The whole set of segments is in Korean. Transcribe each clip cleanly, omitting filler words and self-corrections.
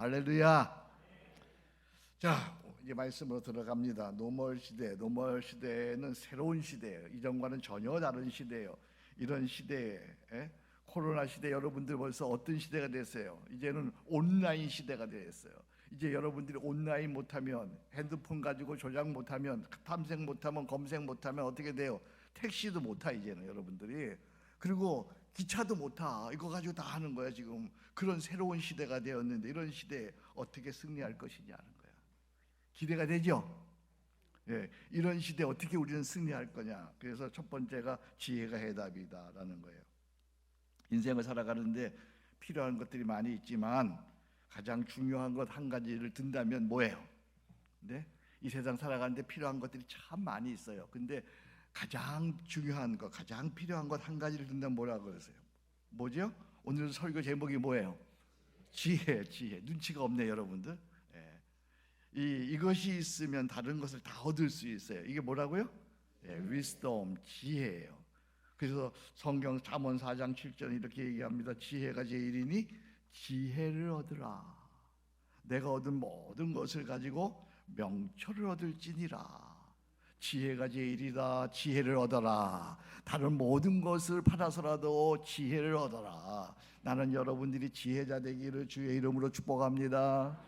할렐루야. 자, 이제 말씀으로 들어갑니다. 노멀 시대는 새로운 시대예요. 이전과는 전혀 다른 시대예요. 이런 시대에 코로나 시대 여러분들 벌써 어떤 시대가 됐어요? 이제는 온라인 시대가 됐어요. 이제 여러분들이 온라인 못하면, 핸드폰 가지고 조작 못하면, 탐색 못하면, 검색 못하면 어떻게 돼요? 택시도 못 타 이제는 여러분들이. 그리고 기차도 못 타. 이거 가지고 다 하는 거야 지금. 그런 새로운 시대가 되었는데 이런 시대에 어떻게 승리할 것이냐 하는 거야. 기대가 되죠? 예, 이런 시대에 어떻게 우리는 승리할 거냐. 그래서 첫 번째가 지혜가 해답이다라는 거예요. 인생을 살아가는데 필요한 것들이 많이 있지만 가장 중요한 것 한 가지를 든다면 뭐예요? 네? 이 세상 살아가는데 필요한 것들이 참 많이 있어요. 근데 가장 중요한 것, 가장 필요한 것 한 가지를 든다면 뭐라고 그러세요? 뭐죠? 오늘 설교 제목이 뭐예요? 지혜. 눈치가 없네 여러분들. 이것이 있으면 다른 것을 다 얻을 수 있어요. 이게 뭐라고요? wisdom, 지혜예요. 그래서 성경 잠언 4장 7절 이렇게 얘기합니다. 지혜가 제일이니 지혜를 얻으라. 내가 얻은 모든 것을 가지고 명철을 얻을지니라. 지혜가 제일이다. 지혜를 얻어라. 다른 모든 것을 팔아서라도 지혜를 얻어라. 나는 여러분들이 지혜자 되기를 주의 이름으로 축복합니다.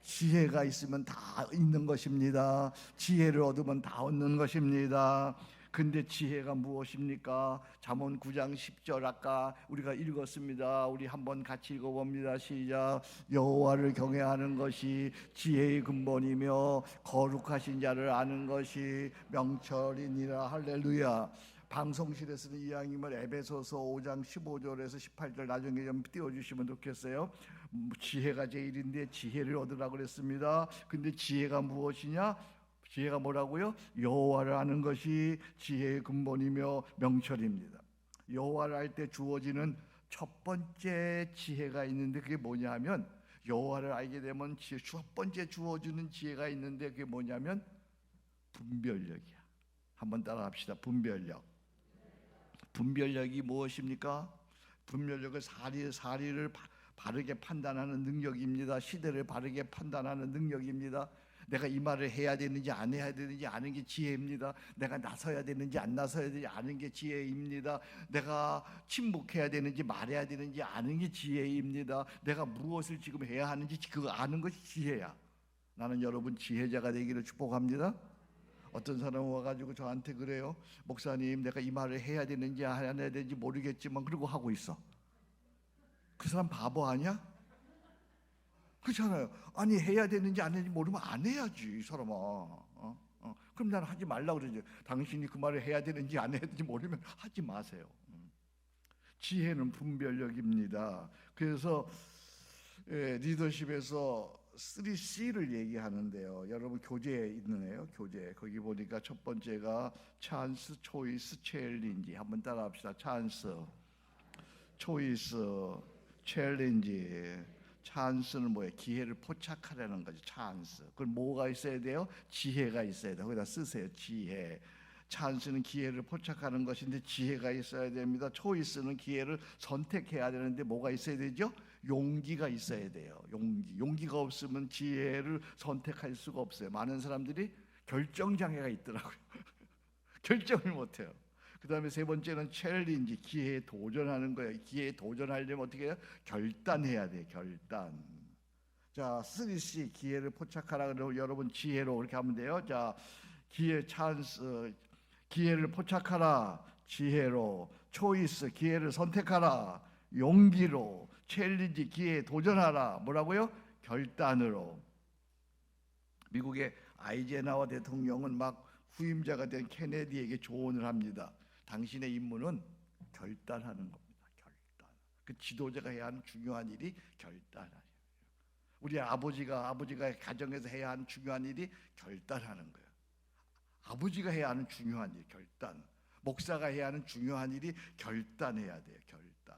지혜가 있으면 다 있는 것입니다. 지혜를 얻으면 다 얻는 것입니다. 근데 지혜가 무엇입니까? 잠언 9장 10절 아까 우리가 읽었습니다. 우리 한번 같이 읽어봅니다. 시작. 여호와를 경외하는 것이 지혜의 근본이며 거룩하신 자를 아는 것이 명철이니라. 할렐루야. 방송실에서는 이왕이면 에베소서 5장 15절에서 18절 나중에 좀 띄워주시면 좋겠어요. 지혜가 제일인데 지혜를 얻으라고 그랬습니다. 근데 지혜가 무엇이냐? 지혜가 뭐라고요? 여호와를 아는 것이 지혜의 근본이며 명철입니다. 여호와를 알 때 주어지는 첫 번째 지혜가 있는데 그게 뭐냐면, 여호와를 알게 되면 첫 번째 주어지는 지혜가 있는데 그게 뭐냐면 분별력이야. 한번 따라합시다. 분별력이 무엇입니까? 분별력은 사리를 바르게 판단하는 능력입니다. 시대를 바르게 판단하는 능력입니다. 내가 이 말을 해야 되는지 안 해야 되는지 아는 게 지혜입니다. 내가 나서야 되는지 안 나서야 되는지 아는 게 지혜입니다. 내가 침묵해야 되는지 말해야 되는지 아는 게 지혜입니다. 내가 무엇을 지금 해야 하는지 그거 아는 것이 지혜야. 나는 여러분 지혜자가 되기를 축복합니다. 어떤 사람은 와가지고 저한테 그래요. 목사님, 내가 이 말을 해야 되는지 안 해야 되는지 모르겠지만 그러고 하고 있어. 그 사람 바보 아니야? 그렇잖아요. 아니 해야 되는지 안 되는지 모르면 안 해야지 이 사람아. 그럼 나는 하지 말라고 그러죠. 당신이 그 말을 해야 되는지 안 해야 되는지 모르면 하지 마세요. 지혜는 분별력입니다. 그래서 리더십에서 3C를 얘기하는데요. 여러분 교재에 있네요. 교재 거기 보니까 첫 번째가 찬스, 초이스, 챌린지. 한번 따라합시다. 찬스, 초이스, 챌린지. 찬스는 뭐예요? 기회를 포착하려는 거죠. 찬스. 그럼 뭐가 있어야 돼요? 지혜가 있어야 돼요. 거기다 쓰세요. 지혜. 찬스는 기회를 포착하는 것인데 지혜가 있어야 됩니다. 초이스는 기회를 선택해야 되는데 뭐가 있어야 되죠? 용기가 있어야 돼요. 용기가 없으면 지혜를 선택할 수가 없어요. 많은 사람들이 결정장애가 있더라고요. 결정을 못해요. 그 다음에 세 번째는 챌린지, 기회에 도전하는 거예요. 기회에 도전하려면 어떻게 해요? 결단해야 돼요. 결단. 자, 3C 기회를 포착하라 그러고 여러분 지혜로 이렇게 하면 돼요. 자, 기회 찬스, 기회를 포착하라. 지혜로. 초이스, 기회를 선택하라. 용기로. 챌린지, 기회에 도전하라. 뭐라고요? 결단으로. 미국의 아이젠하워 대통령은 막 후임자가 된 케네디에게 조언을 합니다. 당신의 임무는 결단하는 겁니다. 결단. 그 지도자가 해야 하는 중요한 일이 결단이에요. 우리 아버지가 가정에서 해야 하는 중요한 일이 결단하는 거예요. 아버지가 해야 하는 중요한 일, 결단. 목사가 해야 하는 중요한 일이 결단해야 돼요. 결단.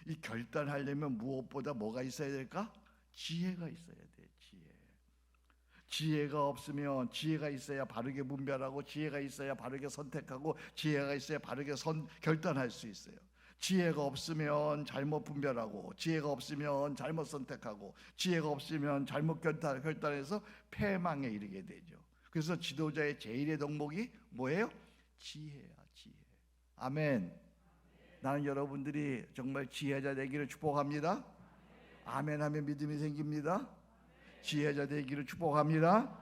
이 결단하려면 무엇보다 뭐가 있어야 될까? 지혜가 있어야 돼요. 지혜가 없으면, 지혜가 있어야 바르게 분별하고, 지혜가 있어야 바르게 선택하고, 지혜가 있어야 바르게 결단할 수 있어요. 지혜가 없으면 잘못 분별하고, 지혜가 없으면 잘못 선택하고, 지혜가 없으면 잘못 결단해서 패망에 이르게 되죠. 그래서 지도자의 제1의 덕목이 뭐예요? 지혜야, 지혜. 아멘. 나는 여러분들이 정말 지혜자 되기를 축복합니다. 아멘 하면 믿음이 생깁니다. 지혜자 되기를 축복합니다.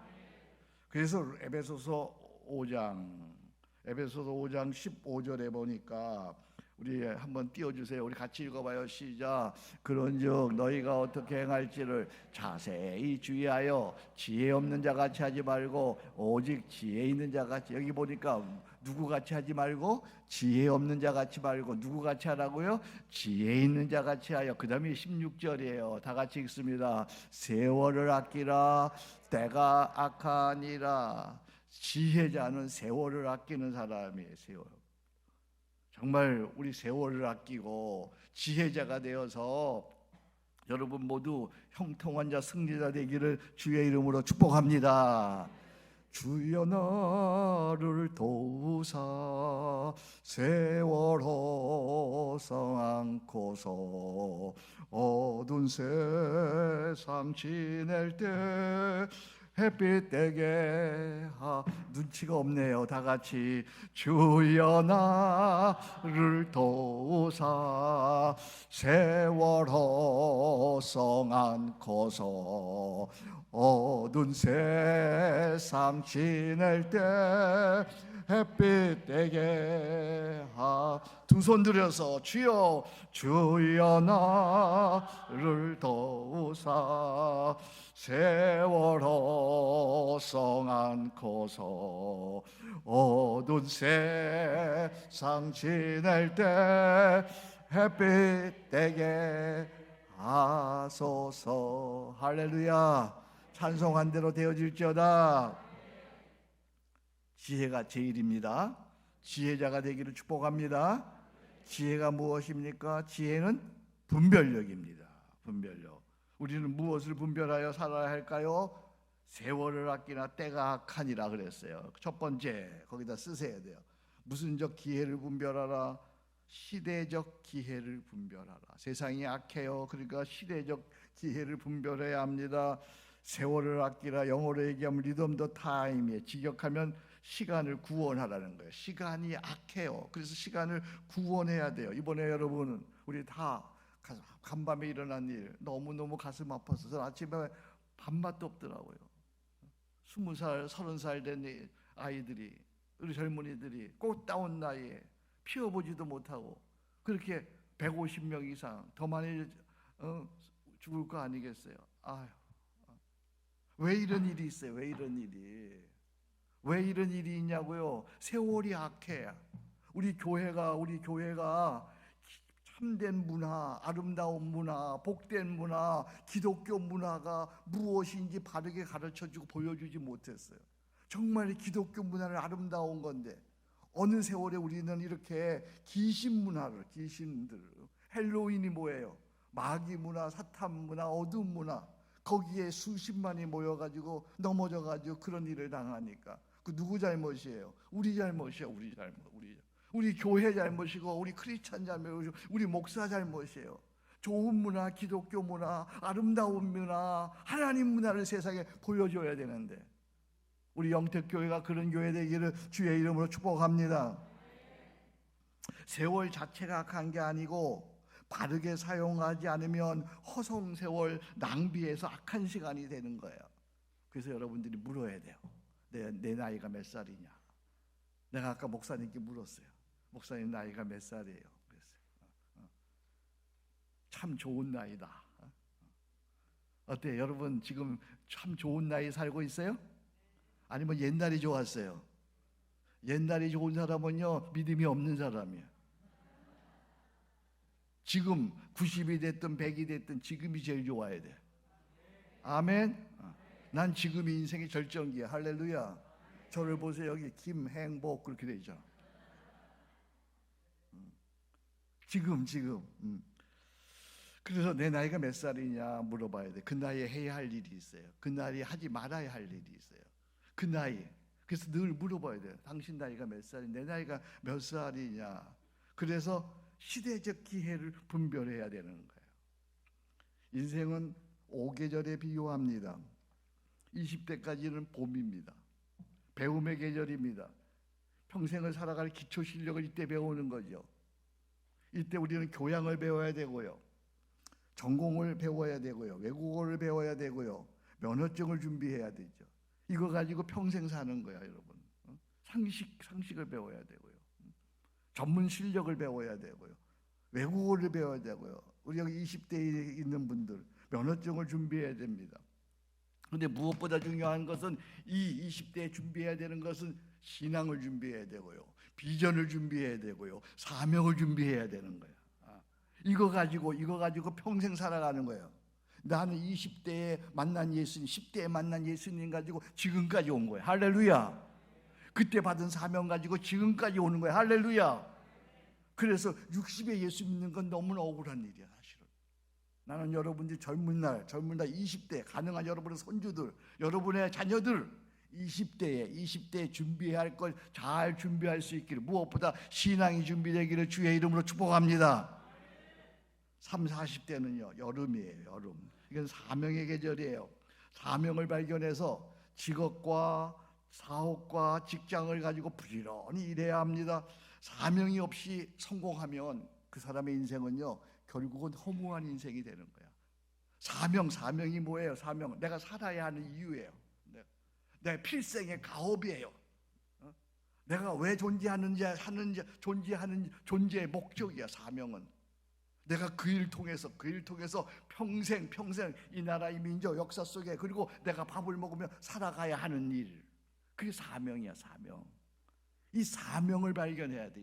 그래서 에베소서 5장 15절에 보니까, 우리 한번 띄워주세요. 우리 같이 읽어봐요. 시작. 그런즉 너희가 어떻게 행할지를 자세히 주의하여 지혜 없는 자 같이 하지 말고 오직 지혜 있는 자 같이. 여기 보니까 누구 같이 하지 말고 지혜 없는 자 같이 말고 누구 같이 하라고요? 지혜 있는 자 같이 하여. 그 다음에 16절이에요. 다 같이 읽습니다. 세월을 아끼라 때가 악하니라. 지혜자는 세월을 아끼는 사람이에요. 세월. 정말 우리 세월을 아끼고 지혜자가 되어서 여러분 모두 형통한 자 승리자 되기를 주의 이름으로 축복합니다. 주여 나를 도우사 세월호 않고서 어두운 세상 지낼 때 햇빛 되게 눈치가 없네요. 다 같이 주여 나를 도우사 세월호 않고서 어두운 세상 지낼 때 햇빛 되게 두 손 들여서 주여 나를 도우사 세월호 않고서 어두운 세상 지낼 때 햇빛 되게 하소서. 할렐루야. 찬송한 대로 되어질지어다. 지혜가 제일입니다. 지혜자가 되기를 축복합니다. 지혜가 무엇입니까? 지혜는 분별력입니다. 분별력. 우리는 무엇을 분별하여 살아야 할까요? 세월을 아끼나 때가 악하니라 그랬어요. 첫 번째 거기다 쓰셔야 돼요. 무슨적 기회를 분별하라. 시대적 기회를 분별하라. 세상이 악해요. 그러니까 시대적 기회를 분별해야 합니다. 세월을 아끼라. 영어로 얘기하면 리듬 더 타임이에요. 직역하면 시간을 구원하라는 거예요. 시간이 악해요. 그래서 시간을 구원해야 돼요. 이번에 여러분 우리 다 간밤에 일어난 일 너무너무 가슴 아파서 아침에 밥맛도 없더라고요. 20살, 30살 된 아이들이, 우리 젊은이들이 꽃다운 나이에 피워보지도 못하고 그렇게 150명 이상 더 많이 죽을 거 아니겠어요? 아유, 왜 이런 일이 있어요? 왜 이런 일이 있냐고요? 세월이 악해. 우리 교회가 참된 문화, 아름다운 문화, 복된 문화, 기독교 문화가 무엇인지 바르게 가르쳐주고 보여주지 못했어요. 정말 기독교 문화는 아름다운 건데 어느 세월에 우리는 이렇게 귀신들, 헬로윈이 뭐예요? 마귀 문화, 사탄 문화, 어두운 문화, 거기에 수십만이 모여가지고 넘어져가지고 그런 일을 당하니까 그 누구 잘못이에요? 우리 잘못이에요. 우리 교회 잘못이고 우리 크리스찬 잘못이고 우리 목사 잘못이에요. 좋은 문화, 기독교 문화, 아름다운 문화, 하나님 문화를 세상에 보여줘야 되는데 우리 영택교회가 그런 교회 되기를 주의 이름으로 축복합니다. 세월 자체가 악한 게 아니고 바르게 사용하지 않으면 허송세월 낭비해서 악한 시간이 되는 거예요. 그래서 여러분들이 물어야 돼요. 내 나이가 몇 살이냐? 내가 아까 목사님께 물었어요. 목사님 나이가 몇 살이에요? 그랬어요. 참 좋은 나이다. 어때요? 여러분 지금 참 좋은 나이 살고 있어요? 아니면 옛날이 좋았어요? 옛날이 좋은 사람은요 믿음이 없는 사람이에요. 지금 90이 됐든 100이 됐든 지금이 제일 좋아야 돼. 아멘. 난 지금이 인생의 절정기야. 할렐루야. 저를 보세요. 여기 김행복 그렇게 돼 있잖아. 지금. 그래서 내 나이가 몇 살이냐 물어봐야 돼. 그 나이에 해야 할 일이 있어요. 그 나이에 하지 말아야 할 일이 있어요. 그 나이. 그래서 늘 물어봐야 돼요. 당신 나이가 몇 살이냐? 내 나이가 몇 살이냐? 그래서 시대적 기회를 분별해야 되는 거예요. 인생은 5계절에 비유합니다. 20대까지는 봄입니다. 배움의 계절입니다. 평생을 살아갈 기초 실력을 이때 배우는 거죠. 이때 우리는 교양을 배워야 되고요, 전공을 배워야 되고요, 외국어를 배워야 되고요, 면허증을 준비해야 되죠. 이거 가지고 평생 사는 거야, 여러분. 상식을 배워야 되고요, 전문 실력을 배워야 되고요, 외국어를 배워야 되고요. 우리 여기 20대에 있는 분들 면허증을 준비해야 됩니다. 그런데 무엇보다 중요한 것은 이 20대에 준비해야 되는 것은 신앙을 준비해야 되고요, 비전을 준비해야 되고요, 사명을 준비해야 되는 거예요. 이거 가지고 평생 살아가는 거예요. 나는 20대에 만난 예수님, 10대에 만난 예수님 가지고 지금까지 온 거예요. 할렐루야. 그때 받은 사명 가지고 지금까지 오는 거예요. 할렐루야. 그래서 60에 예수 믿는 건 너무나 억울한 일이야, 사실은. 나는 여러분들이 젊은 날 20대, 가능한 여러분의 손주들, 여러분의 자녀들 20대에 준비해야 할 걸 잘 준비할 수 있기를, 무엇보다 신앙이 준비되기를 주의 이름으로 축복합니다. 30, 40대는요 여름이에요. 여름. 이건 사명의 계절이에요. 사명을 발견해서 직업과 사업과 직장을 가지고 부지런히 일해야 합니다. 사명이 없이 성공하면 그 사람의 인생은요 결국은 허무한 인생이 되는 거야. 사명이 뭐예요? 사명, 내가 살아야 하는 이유예요. 내 필생의 가업이에요. 내가 왜 존재하는 존재의 목적이야. 사명은 내가 그 일 통해서 평생 이 나라, 이 민족 역사 속에, 그리고 내가 밥을 먹으며 살아가야 하는 일, 그게 사명이야. 사명. 이 사명을 발견해야 돼.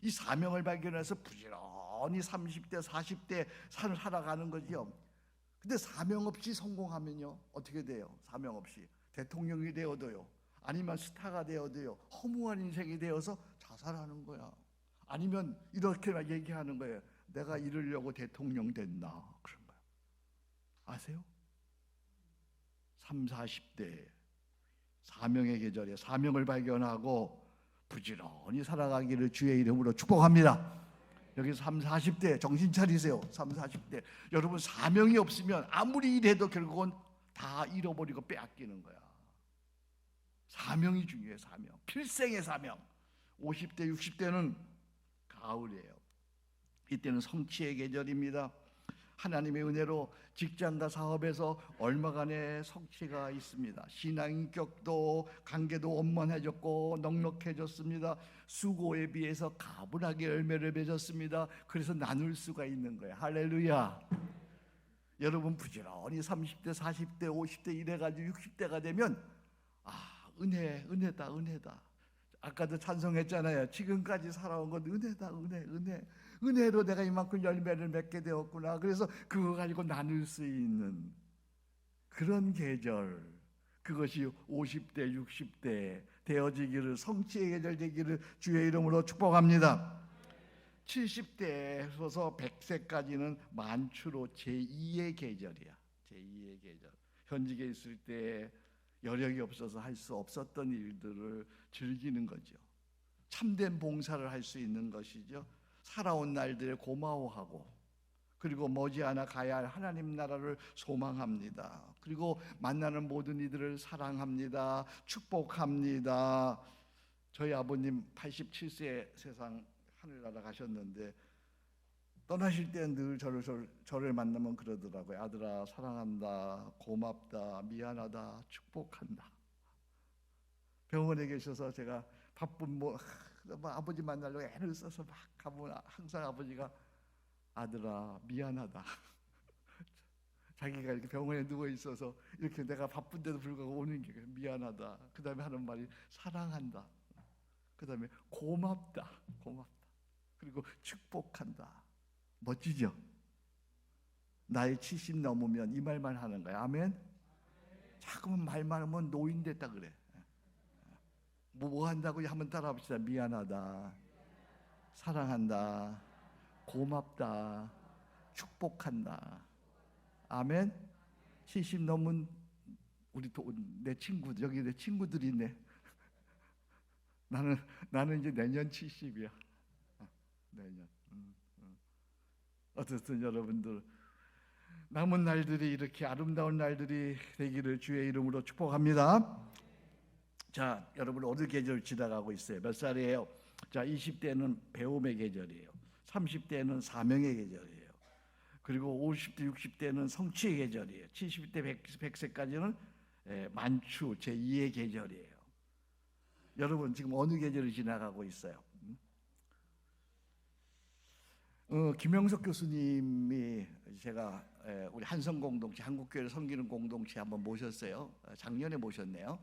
이 사명을 발견해서 부지런히 30대 40대 살아가는 거죠. 근데 사명 없이 성공하면요 어떻게 돼요? 사명 없이 대통령이 되어도요, 아니면 스타가 되어도요 허무한 인생이 되어서 자살하는 거야. 아니면 이렇게 얘기하는 거예요. 내가 이러려고 대통령 됐나, 그런 거야. 아세요? 30, 40대 사명의 계절에 사명을 발견하고 부지런히 살아가기를 주의 이름으로 축복합니다. 여기 30, 40대 정신 차리세요. 30, 40대 여러분, 사명이 없으면 아무리 일해도 결국은 다 잃어버리고 빼앗기는 거야. 사명이 중요해. 사명, 필생의 사명. 50대 60대는 가을이에요. 이때는 성취의 계절입니다. 하나님의 은혜로 직장과 사업에서 얼마간의 성취가 있습니다. 신앙인격도 관계도 원만해졌고 넉넉해졌습니다. 수고에 비해서 가분하게 열매를 맺었습니다. 그래서 나눌 수가 있는 거예요. 할렐루야. 여러분 부지런히 30대 40대 50대 이래가지고 60대가 되면 은혜다. 아까도 찬송했잖아요. 지금까지 살아온 건 은혜다. 은혜로 내가 이만큼 열매를 맺게 되었구나. 그래서 그거 가지고 나눌 수 있는 그런 계절, 그것이 50대 60대 되어지기를, 성취의 계절 되기를 주의 이름으로 축복합니다. 70대에서 100세까지는 만추로 제2의 계절이야. 제2의 계절. 현직에 있을 때 여력이 없어서 할 수 없었던 일들을 즐기는 거죠. 참된 봉사를 할 수 있는 것이죠. 살아온 날들에 고마워하고, 그리고 머지않아 가야 할 하나님 나라를 소망합니다. 그리고 만나는 모든 이들을 사랑합니다. 축복합니다. 저희 아버님 87세 세상 하늘나라 가셨는데 떠나실 때 늘 저를 만나면 그러더라고요. 아들아, 사랑한다, 고맙다, 미안하다, 축복한다. 병원에 계셔서 제가 바쁜 아버지 만나려고 애를 써서 막 가면 항상 아버지가 아들아, 미안하다. 자기가 이렇게 병원에 누워 있어서 이렇게 내가 바쁜데도 불구하고 오는 게 미안하다. 그 다음에 하는 말이 사랑한다. 그 다음에 고맙다. 그리고 축복한다. 멋지죠? 나이 70 넘으면 이 말만 하는 거야. 아멘? 자꾸만 말만 하면 노인 됐다 그래. 뭐 한다고 한번 따라 합시다. 미안하다, 사랑한다, 고맙다, 축복한다. 아멘? 70 넘은 우리 내 친구들, 여기 내 친구들이 있네. 나는 이제 내년 70이야. 내년. 어쨌든 여러분들 남은 날들이 이렇게 아름다운 날들이 되기를 주의 이름으로 축복합니다. 자, 여러분 어느 계절 지나가고 있어요? 몇 살이에요? 자, 20대는 배움의 계절이에요. 30대는 사명의 계절이에요. 그리고 50대, 60대는 성취의 계절이에요. 70대, 100세까지는 만추 제2의 계절이에요. 여러분 지금 어느 계절을 지나가고 있어요? 김영석 교수님이 제가 우리 한성공동체 한국교회를 섬기는 공동체 한번 모셨어요. 작년에 모셨네요.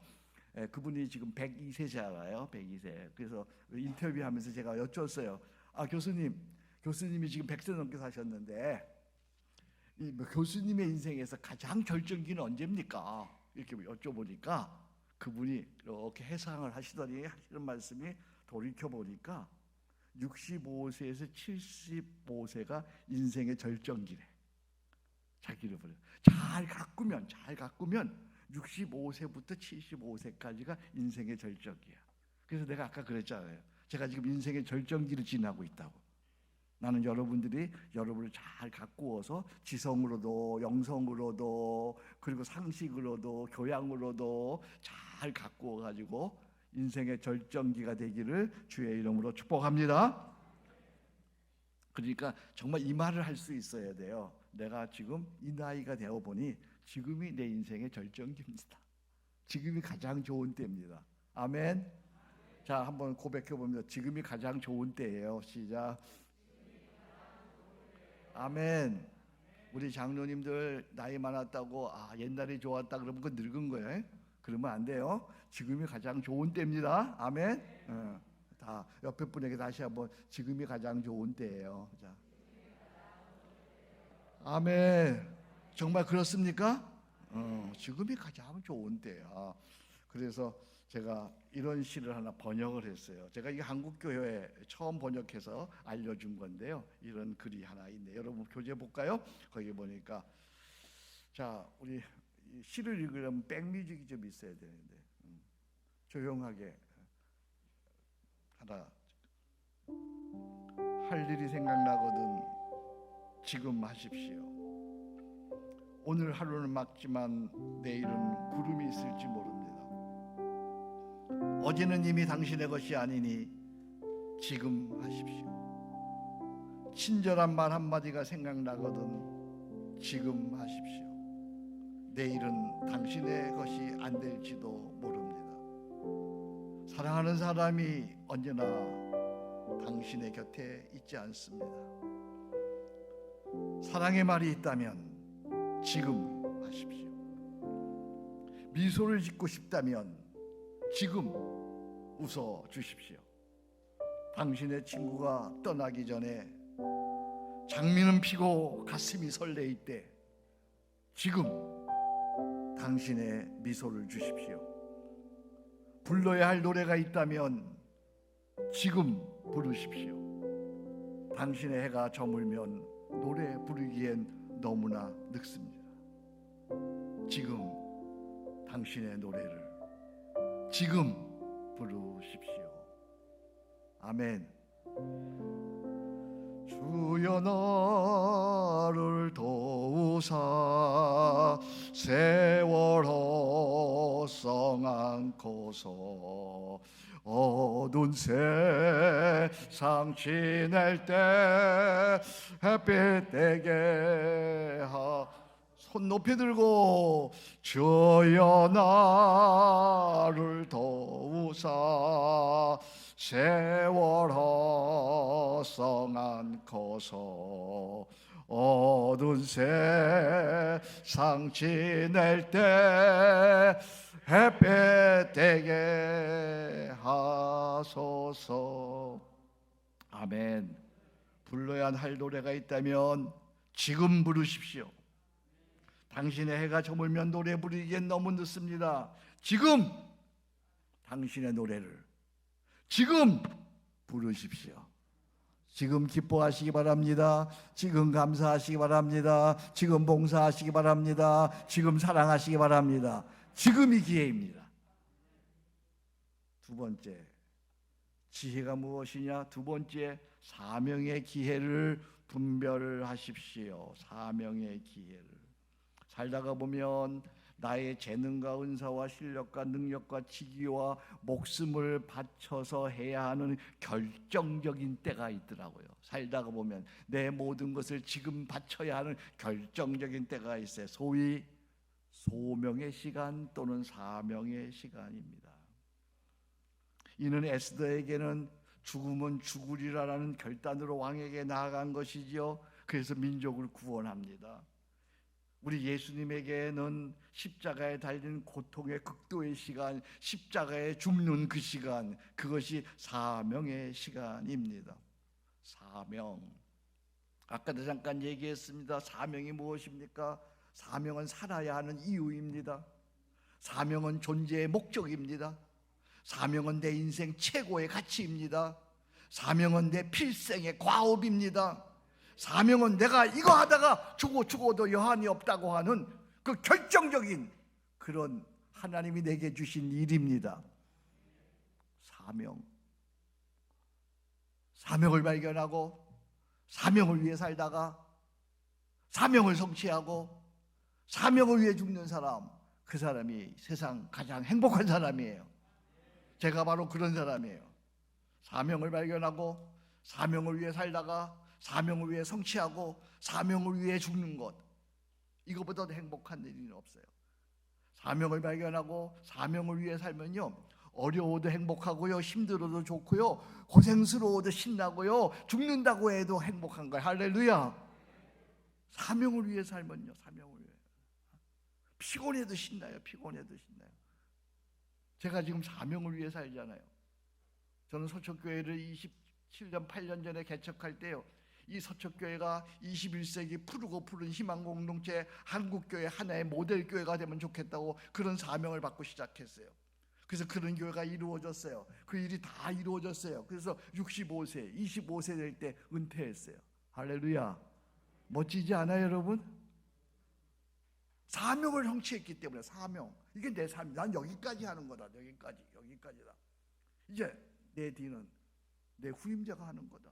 그분이 지금 102세잖아요. 102세. 그래서 인터뷰하면서 제가 여쭈었어요. 아, 교수님이 지금 100세 넘게 사셨는데 뭐 교수님의 인생에서 가장 결정기는 언제입니까? 이렇게 여쭤보니까 그분이 이렇게 해상을 하시더니 하시는 말씀이 돌이켜 보니까 65세에서 75세가 인생의 절정기래. 자기를 보려. 잘 가꾸면 65세부터 75세까지가 인생의 절정기야. 그래서 내가 아까 그랬잖아요. 제가 지금 인생의 절정기를 지나고 있다고. 나는 여러분들이 여러분을 잘 가꾸어서 지성으로도 영성으로도 그리고 상식으로도 교양으로도 잘 가꾸어 가지고 인생의 절정기가 되기를 주의 이름으로 축복합니다. 그러니까 정말 이 말을 할 수 있어야 돼요. 내가 지금 이 나이가 되어 보니 지금이 내 인생의 절정기입니다. 지금이 가장 좋은 때입니다. 아멘. 자, 한번 고백해 봅니다. 지금이 가장 좋은 때예요. 시작. 아멘. 우리 장로님들 나이 많았다고 옛날이 좋았다 그러면 그건 늙은 거예요. 그러면 안 돼요. 지금이 가장 좋은 때입니다. 아멘. 다 옆에 분에게 다시 한번 지금이 가장 좋은 때예요. 자. 아멘. 정말 그렇습니까? 지금이 가장 좋은 때야. 그래서 제가 이런 시를 하나 번역을 했어요. 제가 이게 한국교회에 처음 번역해서 알려준 건데요. 이런 글이 하나 있네요. 여러분 교재 볼까요? 거기 보니까 자, 우리 시를 읽으려면 백뮤직이 좀 있어야 되는데 조용하게 하나 할 일이 생각나거든 지금 하십시오. 오늘 하루는 막지만 내일은 구름이 있을지 모릅니다. 어제는 이미 당신의 것이 아니니 지금 하십시오. 친절한 말 한마디가 생각나거든 지금 하십시오. 내일은 당신의 것이 안 될지도 모릅니다. 사랑하는 사람이 언제나 당신의 곁에 있지 않습니다. 사랑의 말이 있다면 지금 하십시오. 미소를 짓고 싶다면 지금 웃어 주십시오. 당신의 친구가 떠나기 전에 장미는 피고 가슴이 설레일 때 지금 당신의 미소를 주십시오. 불러야 할 노래가 있다면 지금 부르십시오. 당신의 해가 저물면 노래 부르기엔 너무나 늦습니다. 지금 당신의 노래를 지금 부르십시오. 아멘. 주여 나를 도우사 세월 헛성 않고서 어두운 세상 지낼 때 햇빛 되게 손 높이 들고 주여 나를 도우사 세월 헛성 않고서 어두운 세상 지낼 때 햇빛 되게 하소서. 아멘. 불러야 할 노래가 있다면 지금 부르십시오. 당신의 해가 저물면 노래 부르기엔 너무 늦습니다. 지금 당신의 노래를 지금 부르십시오. 지금 기뻐하시기 바랍니다. 지금 감사하시기 바랍니다. 지금 봉사하시기 바랍니다. 지금 사랑하시기 바랍니다. 지금이 기회입니다. 두 번째, 지혜가 무엇이냐? 두 번째, 사명의 기회를 분별하십시오. 사명의 기회를. 살다가 보면 나의 재능과 은사와 실력과 능력과 직위와 목숨을 바쳐서 해야 하는 결정적인 때가 있더라고요. 살다가 보면 내 모든 것을 지금 바쳐야 하는 결정적인 때가 있어요. 소위 소명의 시간 또는 사명의 시간입니다. 이는 에스더에게는 죽으면 죽으리라라는 결단으로 왕에게 나아간 것이지요. 그래서 민족을 구원합니다. 우리 예수님에게는 십자가에 달린 고통의 극도의 시간, 십자가에 죽는 그 시간, 그것이 사명의 시간입니다. 사명. 아까도 잠깐 얘기했습니다. 사명이 무엇입니까? 사명은 살아야 하는 이유입니다. 사명은 존재의 목적입니다. 사명은 내 인생 최고의 가치입니다. 사명은 내 필생의 과업입니다. 사명은 내가 이거 하다가 죽어도 여한이 없다고 하는 그 결정적인 그런 하나님이 내게 주신 일입니다. 사명을 발견하고 사명을 위해 살다가 사명을 성취하고 사명을 위해 죽는 사람, 그 사람이 세상 가장 행복한 사람이에요. 제가 바로 그런 사람이에요. 사명을 발견하고 사명을 위해 살다가 사명을 위해 성취하고 사명을 위해 죽는 것, 이거보다 더 행복한 일은 없어요. 사명을 발견하고 사명을 위해 살면요, 어려워도 행복하고요, 힘들어도 좋고요, 고생스러워도 신나고요, 죽는다고 해도 행복한 거예요. 할렐루야. 사명을 위해 살면요, 사명을 위해 피곤해도 신나요. 제가 지금 사명을 위해 살잖아요. 저는 서초교회를 27년 8년 전에 개척할 때요, 이 서초교회가 21세기 푸르고 푸른 희망공동체 한국교회 하나의 모델교회가 되면 좋겠다고 그런 사명을 받고 시작했어요. 그래서 그런 교회가 이루어졌어요. 그 일이 다 이루어졌어요. 그래서 65세, 25세 될 때 은퇴했어요. 할렐루야. 멋지지 않아요, 여러분? 사명을 성취했기 때문에. 사명, 이게 내 삶. 난 여기까지 하는 거다. 여기까지다. 이제 내 뒤는 내 후임자가 하는 거다.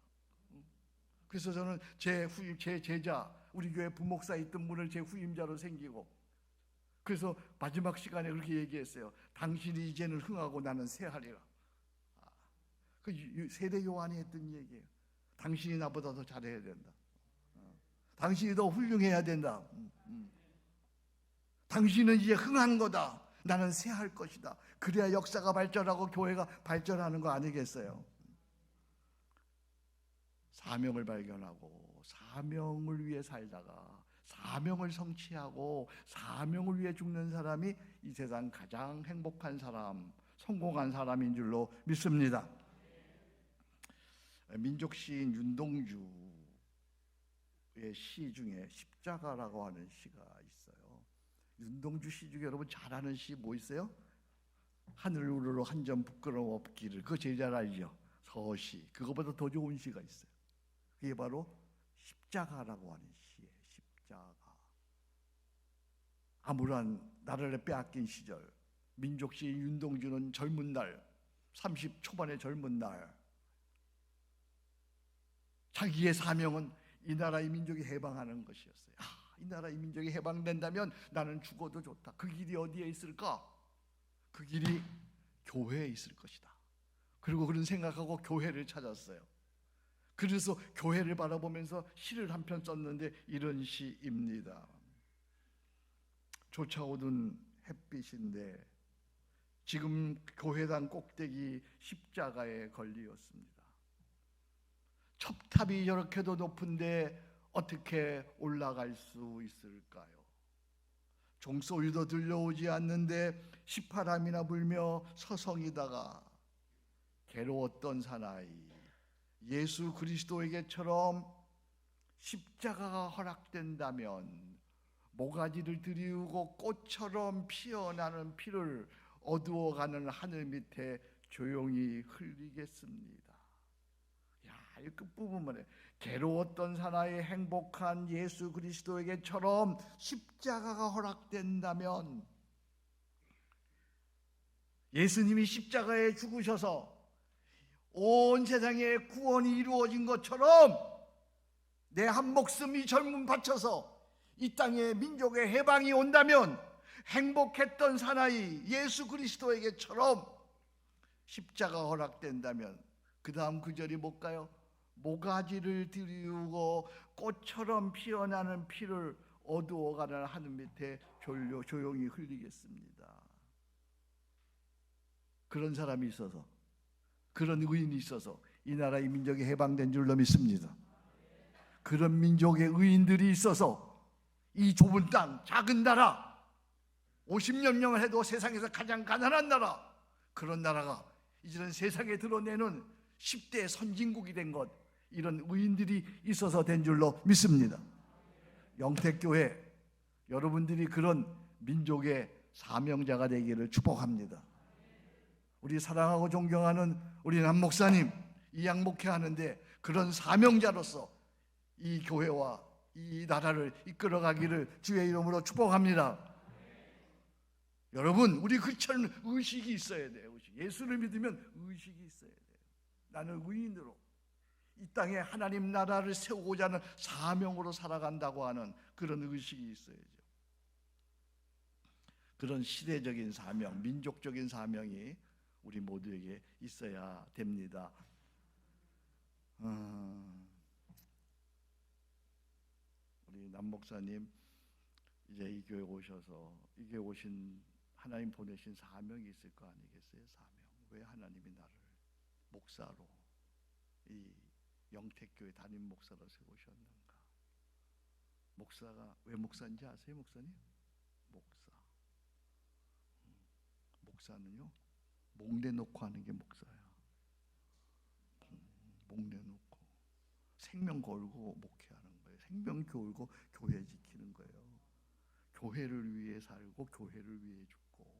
그래서 저는 제 제자, 우리 교회 부목사 있던 분을 제 후임자로 생기고, 그래서 마지막 시간에 그렇게 얘기했어요. 당신이 이제는 흥하고 나는 쇠하리라. 그 세대 요한이 했던 얘기예요. 당신이 나보다 더 잘해야 된다. 당신이 더 훌륭해야 된다. 당신은 이제 흥한 거다. 나는 쇠할 것이다. 그래야 역사가 발전하고 교회가 발전하는 거 아니겠어요? 사명을 발견하고 사명을 위해 살다가 사명을 성취하고 사명을 위해 죽는 사람이 이 세상 가장 행복한 사람, 성공한 사람인 줄로 믿습니다. 민족 시인 윤동주의 시 중에 십자가라고 하는 시가 있어요. 윤동주 시 중에 여러분 잘 아는 시 뭐 있어요? 하늘 우러러 한 점 부끄러움 없기를. 그거 제일 잘 알죠? 서시. 그거보다 더 좋은 시가 있어요. 그게 바로 십자가라고 하는 시예요. 십자가. 암울한 나라를 빼앗긴 시절, 민족 시인 윤동주는 젊은 날, 30 초반의 젊은 날, 자기의 사명은 이 나라 이 민족이 해방하는 것이었어요. 이 나라 이 민족이 해방된다면 나는 죽어도 좋다. 그 길이 어디에 있을까? 그 길이 교회에 있을 것이다. 그리고 그런 생각하고 교회를 찾았어요. 그래서 교회를 바라보면서 시를 한 편 썼는데 이런 시입니다. 솟아오른 햇빛인데 지금 교회당 꼭대기 십자가에 걸리었습니다. 첩탑이 저렇게도 높은데 어떻게 올라갈 수 있을까요? 종소리도 들려오지 않는데 시파람이나 불며 서성이다가 괴로웠던 사나이, 예수 그리스도에게처럼 십자가가 허락된다면 모가지를 들이우고 꽃처럼 피어나는 피를 어두워가는 하늘 밑에 조용히 흘리겠습니다. 이 끝부분만 해. 괴로웠던 사나이 행복한 예수 그리스도에게처럼 십자가가 허락된다면, 예수님이 십자가에 죽으셔서 온 세상에 구원이 이루어진 것처럼 내 한 목숨이 젊음 바쳐서 이 땅에 민족의 해방이 온다면 행복했던 사나이 예수 그리스도에게처럼 십자가 허락된다면 그 다음 구절이 뭘까요? 모가지를 들이우고 꽃처럼 피어나는 피를 어두워가는 하늘 밑에 조용히 흘리겠습니다. 그런 사람이 있어서, 그런 의인이 있어서 이 나라의 민족이 해방된 줄로 믿습니다. 그런 민족의 의인들이 있어서 이 좁은 땅, 작은 나라, 50년령을 해도 세상에서 가장 가난한 나라, 그런 나라가 이제는 세상에 드러내는 10대 선진국이 된 것, 이런 의인들이 있어서 된 줄로 믿습니다. 영택교회 여러분들이 그런 민족의 사명자가 되기를 축복합니다. 우리 사랑하고 존경하는 우리 남 목사님 이양 목회하는데 그런 사명자로서 이 교회와 이 나라를 이끌어가기를 주의 이름으로 축복합니다. 여러분, 우리 그처럼 의식이 있어야 돼요. 예수를 믿으면 의식이 있어야 돼요. 나는 의인으로 이 땅에 하나님 나라를 세우고자 하는 사명으로 살아간다고 하는 그런 의식이 있어야죠. 그런 시대적인 사명, 민족적인 사명이 우리 모두에게 있어야 됩니다. 우리 남 목사님 이제 이 교회 오셔서 이 교회 오신 하나님 보내신 사명이 있을 거 아니겠어요? 사명. 왜 하나님이 나를 목사로 이 영택교회 담임 목사로 세우셨는가? 목사가 왜 목사인지 아세요, 목사님? 목사는요, 목 내놓고 하는 게 목사야. 목 내놓고 생명 걸고 목회하는 거예요. 생명 걸고 교회 지키는 거예요. 교회를 위해 살고 교회를 위해 죽고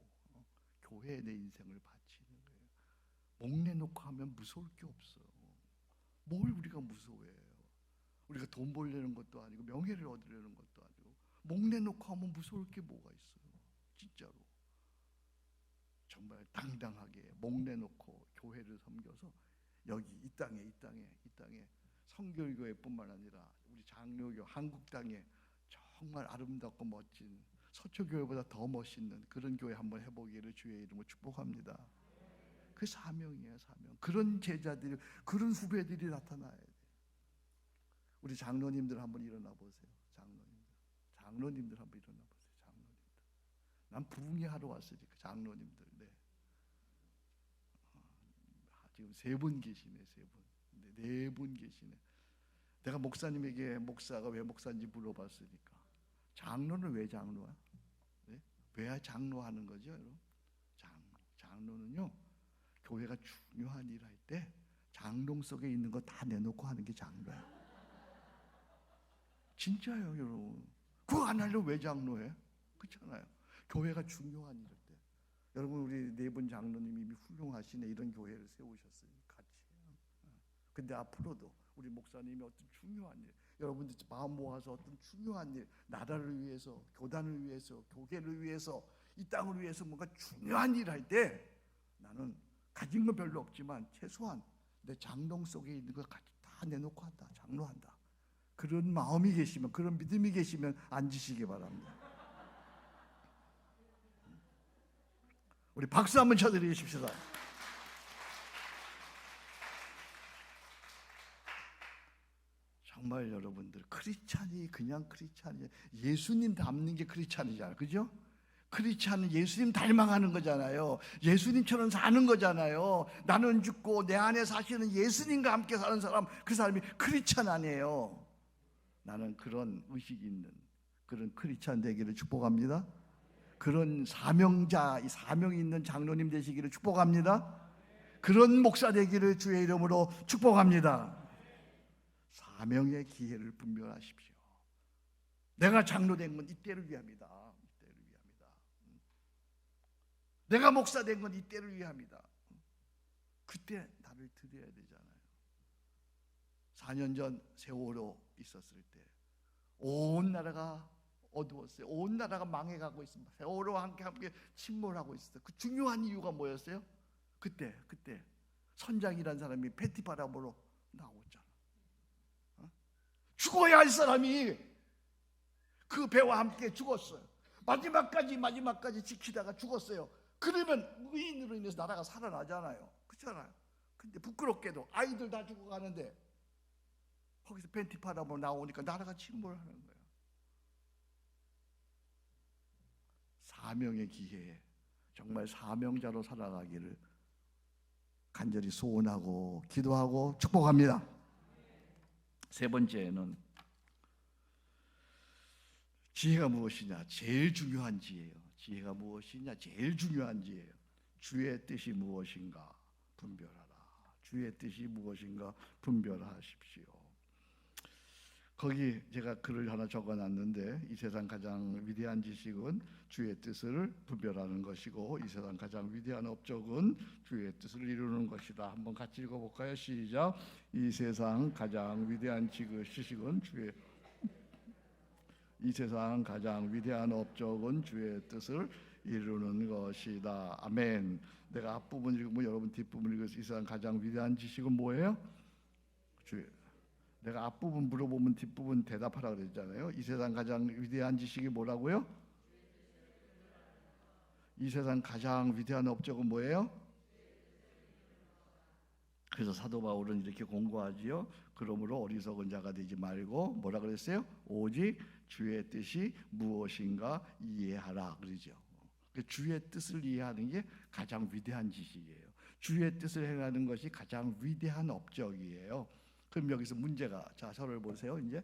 교회에 내 인생을 바치는 거예요. 목 내놓고 하면 무서울 게 없어요. 뭘 우리가 무서워해요? 우리가 돈 벌려는 것도 아니고 명예를 얻으려는 것도 아니고 목 내놓고 하면 무서울 게 뭐가 있어요? 진짜로 정말 당당하게 목 내놓고 교회를 섬겨서 여기 이 땅에 성결교회뿐만 아니라 우리 장로교 한국 땅에 정말 아름답고 멋진 서초교회보다 더 멋있는 그런 교회 한번 해보기를 주의 이름으로 축복합니다. 그 사명이에요, 사명. 그런 제자들이, 그런 후배들이 나타나야 돼. 우리 장로님들 한번 일어나 보세요. 장로님들 한번 일어나 보세요. 장로님들. 난 부흥회하러 왔으니까 장로님들. 네. 지금 3분 계시네, 3분. 네 분 계시네. 내가 목사님에게 목사가 왜 목사인지 물어봤으니까 장로는 왜 장로야? 네? 왜 장로하는 거죠, 여러분? 장로는요, 교회가 중요한 일 할 때 장롱 속에 있는 거 다 내놓고 하는 게 장로야. 진짜요, 여러분. 그거 안 하려면 왜 장로해? 그렇잖아요. 교회가 중요한 일 할 때. 여러분, 우리 4분 장로님이 이미 훌륭하시네. 이런 교회를 세우셨으니 같이. 근데 앞으로도 우리 목사님이 어떤 중요한 일, 여러분들 마음 모아서 어떤 중요한 일, 나라를 위해서, 교단을 위해서, 교회를 위해서, 이 땅을 위해서 뭔가 중요한 일 할 때 나는 가진 거 별로 없지만 최소한 내 장롱 속에 있는 거 다 내놓고 한다, 장로한다. 그런 마음이 계시면, 그런 믿음이 계시면 앉으시기 바랍니다. 우리 박수 한번 쳐드리십시오. 정말 여러분들, 크리스찬이 그냥 크리스찬이, 예수님 닮는 게 크리스찬이잖아요, 그죠? 크리스찬은 예수님 닮아가는 거잖아요. 예수님처럼 사는 거잖아요. 나는 죽고 내 안에 사시는 예수님과 함께 사는 사람, 그 사람이 크리스찬 아니에요. 나는 그런 의식이 있는 그런 크리스찬 되기를 축복합니다. 그런 사명자, 사명이 있는 장로님 되시기를 축복합니다. 그런 목사 되기를 주의 이름으로 축복합니다. 사명의 기회를 분별하십시오. 내가 장로 된 건 이때를 위함이다. 내가 목사 된 건 이때를 위함이다. 그때 나를 드려야 되잖아요. 4년 전 세월호 있었을 때 온 나라가 어두웠어요. 온 나라가 망해가고 있습니다. 세월호와 함께 침몰하고 있었어요. 그 중요한 이유가 뭐였어요? 그때 선장이라는 사람이 팬티 바람으로 나오잖아. 죽어야 할 사람이 그 배와 함께 죽었어요. 마지막까지 지키다가 죽었어요. 그러면 의인으로 인해서 나라가 살아나잖아요. 그렇잖아요. 근데 부끄럽게도 아이들 다 죽어가는데 거기서 팬티 바람으로 나오니까 나라가 침몰하는 거예요. 사명의 기회에 정말 사명자로 살아가기를 간절히 소원하고 기도하고 축복합니다. 세 번째는 지혜가 무엇이냐? 제일 중요한 지혜예요. 지혜가 무엇이냐? 제일 중요한 지혜예요. 주의 뜻이 무엇인가 분별하라. 주의 뜻이 무엇인가 분별하십시오. 거기 제가 글을 하나 적어놨는데, 이 세상 가장 위대한 지식은 주의 뜻을 분별하는 것이고 이 세상 가장 위대한 업적은 주의 뜻을 이루는 것이다. 한번 같이 읽어볼까요? 시작. 이 세상 가장 위대한 지식은 이 세상 가장 위대한 업적은 주의 뜻을 이루는 것이다. 아멘. 내가 앞부분 읽으면 여러분 뒷부분 읽어서 이 세상 가장 위대한 지식은 뭐예요? 내가 앞부분 물어보면 뒷부분 대답하라 그랬잖아요. 이 세상 가장 위대한 지식이 뭐라고요? 이 세상 가장 위대한 업적은 뭐예요? 그래서 사도 바울은 이렇게 공고하지요. 그러므로 어리석은 자가 되지 말고 뭐라 그랬어요? 오직 주의 뜻이 무엇인가 이해하라 그러죠. 주의 뜻을 이해하는 게 가장 위대한 지식이에요. 주의 뜻을 행하는 것이 가장 위대한 업적이에요. 그럼 여기서 문제가, 자 서로를 보세요. 이제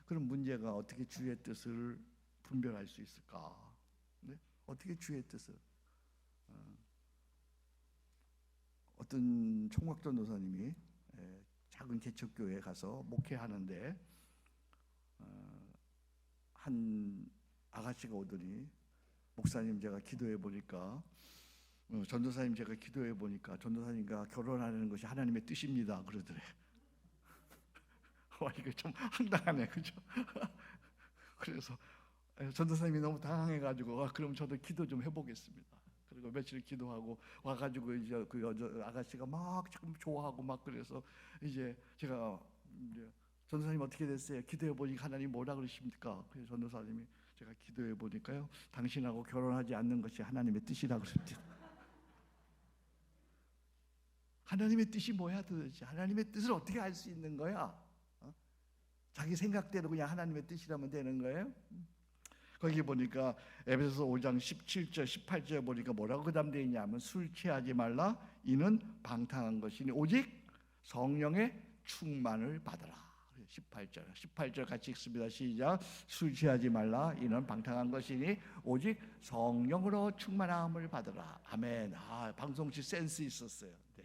그럼 문제가 어떻게 주의 뜻을 분별할 수 있을까? 네? 어떻게 주의 뜻을? 어떤 총각전 도사님이 작은 개척교회에 가서 목회하는데 한 아가씨가 오더니, 목사님 제가 기도해 보니까 전도사님 제가 기도해 보니까 전도사님과 결혼하는 것이 하나님의 뜻입니다 그러더래. 와, 이거 좀 황당하네, 그죠? 그래서 전도사님이 너무 당황해가지고 그럼 저도 기도 좀 해보겠습니다. 그리고 며칠 기도하고 와가지고 이제 그 여자 아가씨가 막 조금 좋아하고 막 그래서 이제 제가 이제 전도사님 어떻게 됐어요? 기도해 보니까 하나님 뭐라 그러십니까? 그래서 전도사님이 제가 기도해 보니까요, 당신하고 결혼하지 않는 것이 하나님의 뜻이라고 그랬죠. 하나님의 뜻이 뭐야 도대체? 하나님의 뜻을 어떻게 알 수 있는 거야? 자기 생각대로 그냥 하나님의 뜻이라면 되는 거예요? 거기 보니까 에베소서 5장 17절 18절 보니까 뭐라고 그다음 되어 있냐면, 술 취하지 말라 이는 방탕한 것이니 오직 성령의 충만을 받으라. 18절 같이 읽습니다. 시작. 술 취하지 말라 이는 방탕한 것이니 오직 성령으로 충만함을 받으라. 아멘. 방송실 센스 있었어요. 네.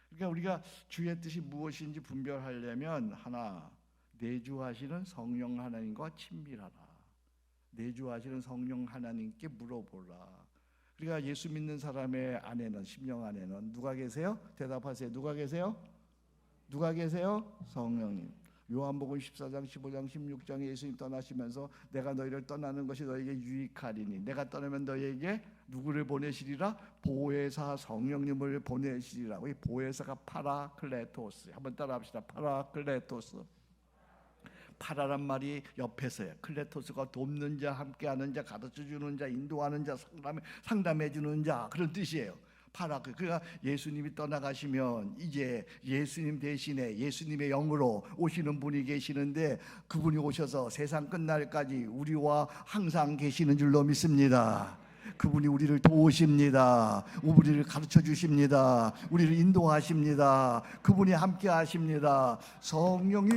그러니까 우리가 주의 뜻이 무엇인지 분별하려면 하나, 내주하시는 성령 하나님과 친밀하라. 내주하시는 성령 하나님께 물어보라. 그러니까 예수 믿는 사람의 안에는, 심령 안에는 누가 계세요? 대답하세요. 누가 계세요? 누가 계세요? 성령님. 요한복음 14장 15장 16장에 예수님 떠나시면서 내가 너희를 떠나는 것이 너에게 유익하리니 내가 떠나면 너에게 누구를 보내시리라? 보혜사 성령님을 보내시리라고. 이 보혜사가 파라클레토스. 한번 따라합시다. 파라클레토스. 파라란 말이 옆에서요. 클레토스가 돕는 자, 함께하는 자, 가르쳐주는 자, 인도하는 자, 상담해주는 자, 그런 뜻이에요. 파라. 그러니까 예수님이 떠나가시면 이제 예수님 대신에 예수님의 영으로 오시는 분이 계시는데, 그분이 오셔서 세상 끝날까지 우리와 항상 계시는 줄로 믿습니다. 그분이 우리를 도우십니다. 우리를 가르쳐 주십니다. 우리를 인도하십니다. 그분이 함께 하십니다. 성령이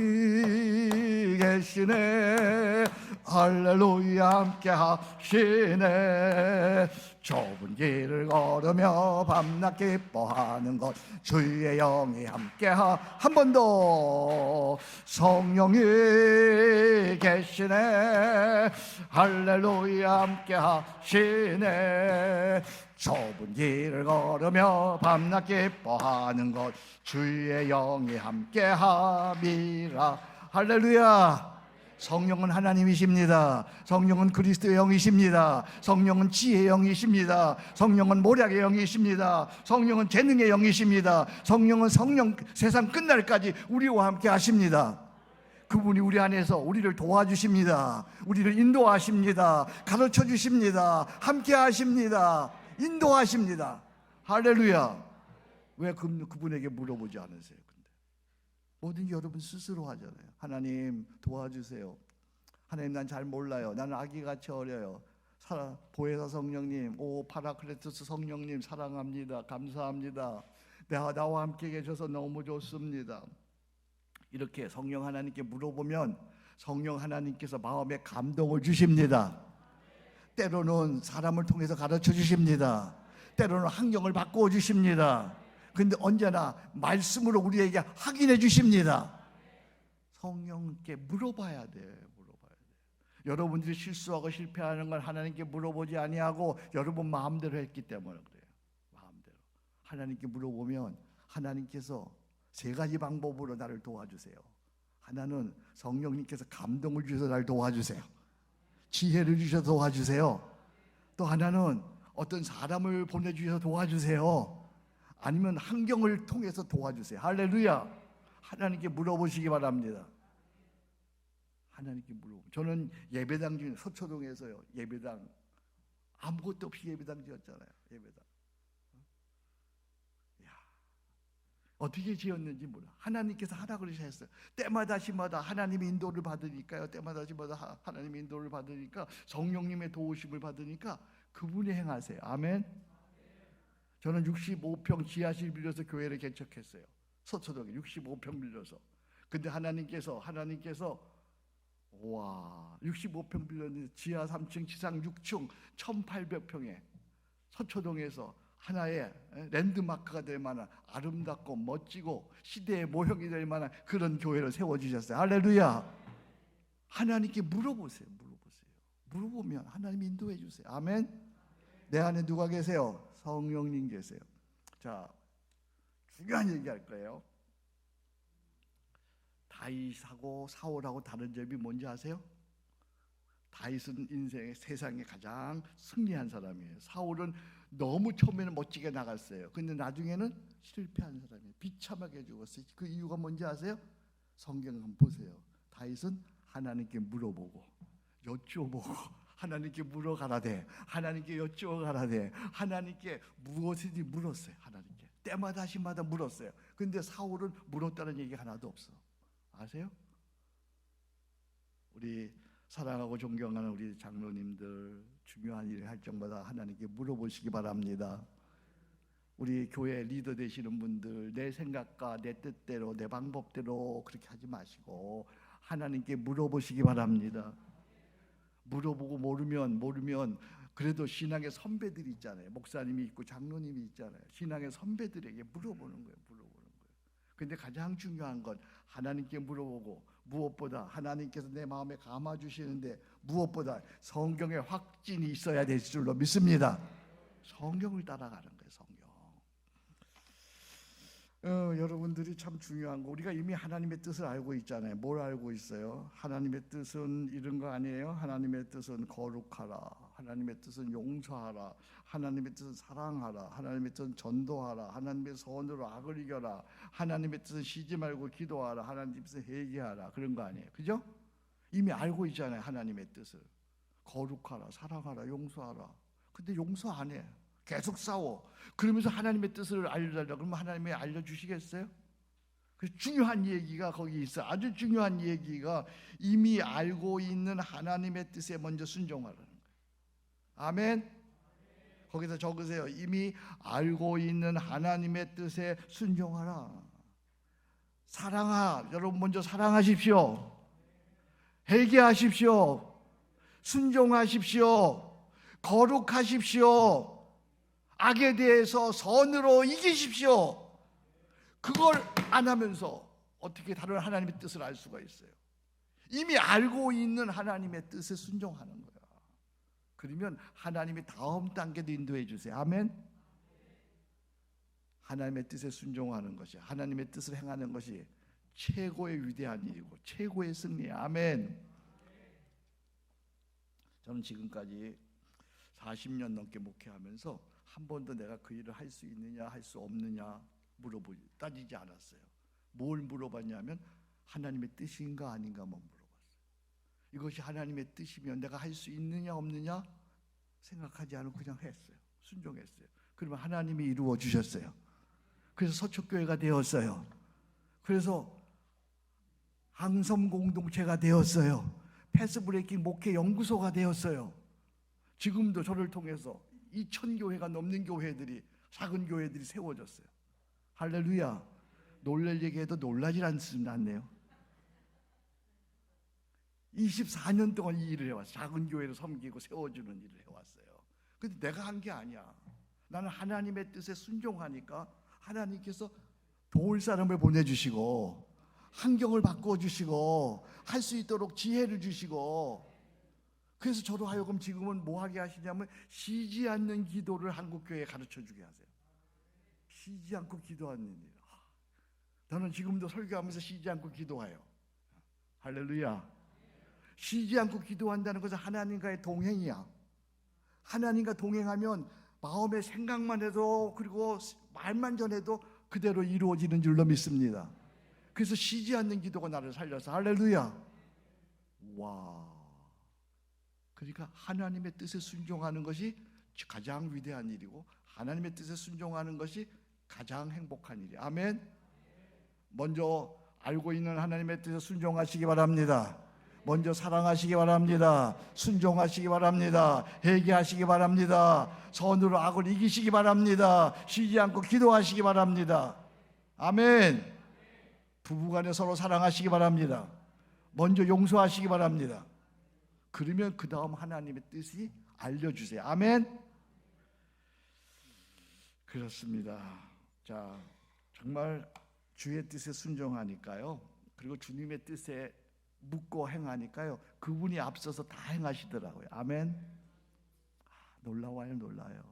계시네. 할렐루야. 함께 하시네. 좁은 길을 걸으며 밤낮 기뻐하는 것 주의 영이 함께하. 한 번 더. 성령이 계시네. 할렐루야. 함께 하시네. 좁은 길을 걸으며 밤낮 기뻐하는 것 주의 영이 함께함이라. 할렐루야. 성령은 하나님이십니다. 성령은 그리스도의 영이십니다. 성령은 지혜의 영이십니다. 성령은 모략의 영이십니다. 성령은 재능의 영이십니다. 성령은 세상 끝날까지 우리와 함께 하십니다. 그분이 우리 안에서 우리를 도와주십니다. 우리를 인도하십니다. 가르쳐 주십니다. 함께 하십니다. 인도하십니다. 할렐루야. 왜 그분에게 물어보지 않으세요? 근데 모든 게 여러분 스스로 하잖아요. 하나님 도와주세요. 하나님 난 잘 몰라요. 나는 아기같이 어려요. 보혜사 성령님, 파라클레토스 성령님 사랑합니다. 감사합니다. 나와 함께 계셔서 너무 좋습니다. 이렇게 성령 하나님께 물어보면 성령 하나님께서 마음에 감동을 주십니다. 때로는 사람을 통해서 가르쳐 주십니다. 때로는 환경을 바꾸어 주십니다. 근데 언제나 말씀으로 우리에게 확인해 주십니다. 성령께 물어봐야 돼요. 여러분들이 실수하고 실패하는 걸 하나님께 물어보지 아니하고 여러분 마음대로 했기 때문에 그래요. 마음대로. 하나님께 물어보면 하나님께서 세 가지 방법으로 나를 도와주세요. 하나는 성령님께서 감동을 주셔서 나를 도와주세요. 지혜를 주셔서 도와주세요. 또 하나는 어떤 사람을 보내주셔서 도와주세요. 아니면 환경을 통해서 도와주세요. 할렐루야. 하나님께 물어보시기 바랍니다. 하나님께 물어보고. 저는 예배당 중에 서초동에서요. 예배당 아무것도 없이 예배당 지었잖아요. 예배당. 어떻게 지었는지 몰라. 하나님께서 하라 그러셨어요. 때마다 시마다 하나님의 인도를 받으니까요. 때마다 시마다 하나님의 인도를 받으니까 성령님의 도우심을 받으니까 그분이 행하세요. 아멘. 저는 65평 지하실 빌려서 교회를 개척했어요. 서초동에 65평 빌려서. 근데 하나님께서 65평 빌렸는데 지하 3층, 지상 6층 1800평에 서초동에서 하나의 랜드마크가 될 만한 아름답고 멋지고 시대의 모형이 될 만한 그런 교회를 세워주셨어요. 할렐루야. 하나님께 물어보세요. 물어보면 하나님 인도해 주세요. 아멘. 내 안에 누가 계세요? 성령님 계세요. 자, 중요한 얘기 할 거예요. 다윗하고 사울하고 다른 점이 뭔지 아세요? 다윗은 인생의 세상에 가장 승리한 사람이에요. 사울은 너무 처음에는 멋지게 나갔어요. 근데 나중에는 실패한 사람이에요. 비참하게 죽었어요. 그 이유가 뭔지 아세요? 성경 한번 보세요. 다윗은 하나님께 물어보고 여쭈어보고 하나님께 물어가라되 하나님께 여쭈어가라되 하나님께 무엇이든지 물었어요. 하나님께 때마다 시마다 물었어요. 근데 사울은 물었다는 얘기 하나도 없어. 아세요? 우리 사랑하고 존경하는 우리 장로님들 중요한 일을 할 적마다 하나님께 물어보시기 바랍니다. 우리 교회 리더 되시는 분들 내 생각과 내 뜻대로 내 방법대로 그렇게 하지 마시고 하나님께 물어보시기 바랍니다. 물어보고 모르면 그래도 신앙의 선배들이 있잖아요. 목사님이 있고 장로님이 있잖아요. 신앙의 선배들에게 물어보는 거예요. 근데 가장 중요한 건 하나님께 물어보고 무엇보다 하나님께서 내 마음에 감아주시는데 무엇보다 성경에 확신이 있어야 될 줄로 믿습니다. 성경을 따라가는 거예요. 성경. 여러분들이 참 중요한 거 우리가 이미 하나님의 뜻을 알고 있잖아요. 뭘 알고 있어요? 하나님의 뜻은 이런 거 아니에요? 하나님의 뜻은 거룩하라. 하나님의 뜻은 용서하라. 하나님의 뜻은 사랑하라. 하나님의 뜻은 전도하라. 하나님의 선으로 악을 이겨라. 하나님의 뜻은 쉬지 말고 기도하라. 하나님의 뜻은 회개하라. 그런 거 아니에요? 그죠? 이미 알고 있잖아요. 하나님의 뜻을. 거룩하라. 사랑하라. 용서하라. 근데 용서 안 해. 계속 싸워. 그러면서 하나님의 뜻을 알려달라. 그러면 하나님이 알려주시겠어요? 그 중요한 얘기가 거기 있어. 아주 중요한 얘기가 이미 알고 있는 하나님의 뜻에 먼저 순종하라는 거예요. 아멘. 거기서 적으세요. 이미 알고 있는 하나님의 뜻에 순종하라. 사랑하. 여러분 먼저 사랑하십시오. 회개하십시오. 순종하십시오. 거룩하십시오. 악에 대해서 선으로 이기십시오. 그걸 안 하면서 어떻게 다른 하나님의 뜻을 알 수가 있어요? 이미 알고 있는 하나님의 뜻에 순종하는 거야. 그러면 하나님이 다음 단계도 인도해 주세요. 아멘. 하나님의 뜻에 순종하는 것이 하나님의 뜻을 행하는 것이 최고의 위대한 일이고 최고의 승리야. 아멘. 저는 지금까지 40년 넘게 목회하면서 한 번도 내가 그 일을 할 수 있느냐 할 수 없느냐 따지지 않았어요. 뭘 물어봤냐면 하나님의 뜻인가 아닌가만 물어봤어요. 이것이 하나님의 뜻이면 내가 할 수 있느냐 없느냐 생각하지 않고 그냥 했어요. 순종했어요. 그러면 하나님이 이루어 주셨어요. 그래서 서초교회가 되었어요. 그래서 항섬 공동체가 되었어요. 패스브레이킹 목회 연구소가 되었어요. 지금도 저를 통해서 2,000교회가 넘는 교회들이, 작은 교회들이 세워졌어요. 할렐루야. 놀랄 얘기해도 놀라질 않네요. 24년 동안 이 일을 해왔어요. 작은 교회를 섬기고 세워주는 일을 해왔어요. 근데 내가 한 게 아니야. 나는 하나님의 뜻에 순종하니까 하나님께서 도울 사람을 보내주시고 환경을 바꿔주시고 할 수 있도록 지혜를 주시고, 그래서 저도 하여금 지금은 뭐 하게 하시냐면 쉬지 않는 기도를 한국교회에 가르쳐주게 하세요. 쉬지 않고 기도하는 일. 저는 지금도 설교하면서 쉬지 않고 기도해요. 할렐루야. 쉬지 않고 기도한다는 것은 하나님과의 동행이야. 하나님과 동행하면 마음의 생각만 해도, 그리고 말만 전해도 그대로 이루어지는 줄로 믿습니다. 그래서 쉬지 않는 기도가 나를 살려서, 할렐루야. 와. 그러니까 하나님의 뜻에 순종하는 것이 가장 위대한 일이고 하나님의 뜻에 순종하는 것이 가장 행복한 일이에요. 아멘. 먼저 알고 있는 하나님의 뜻에 순종하시기 바랍니다. 먼저 사랑하시기 바랍니다. 순종하시기 바랍니다. 회개하시기 바랍니다. 선으로 악을 이기시기 바랍니다. 쉬지 않고 기도하시기 바랍니다. 아멘. 부부간에 서로 사랑하시기 바랍니다. 먼저 용서하시기 바랍니다. 그러면 그 다음 하나님의 뜻이 알려주세요. 아멘. 그렇습니다. 자, 정말 주의 뜻에 순종하니까요, 그리고 주님의 뜻에 묻고 행하니까요, 그분이 앞서서 다 행하시더라고요. 아멘. 놀라워요, 놀라요.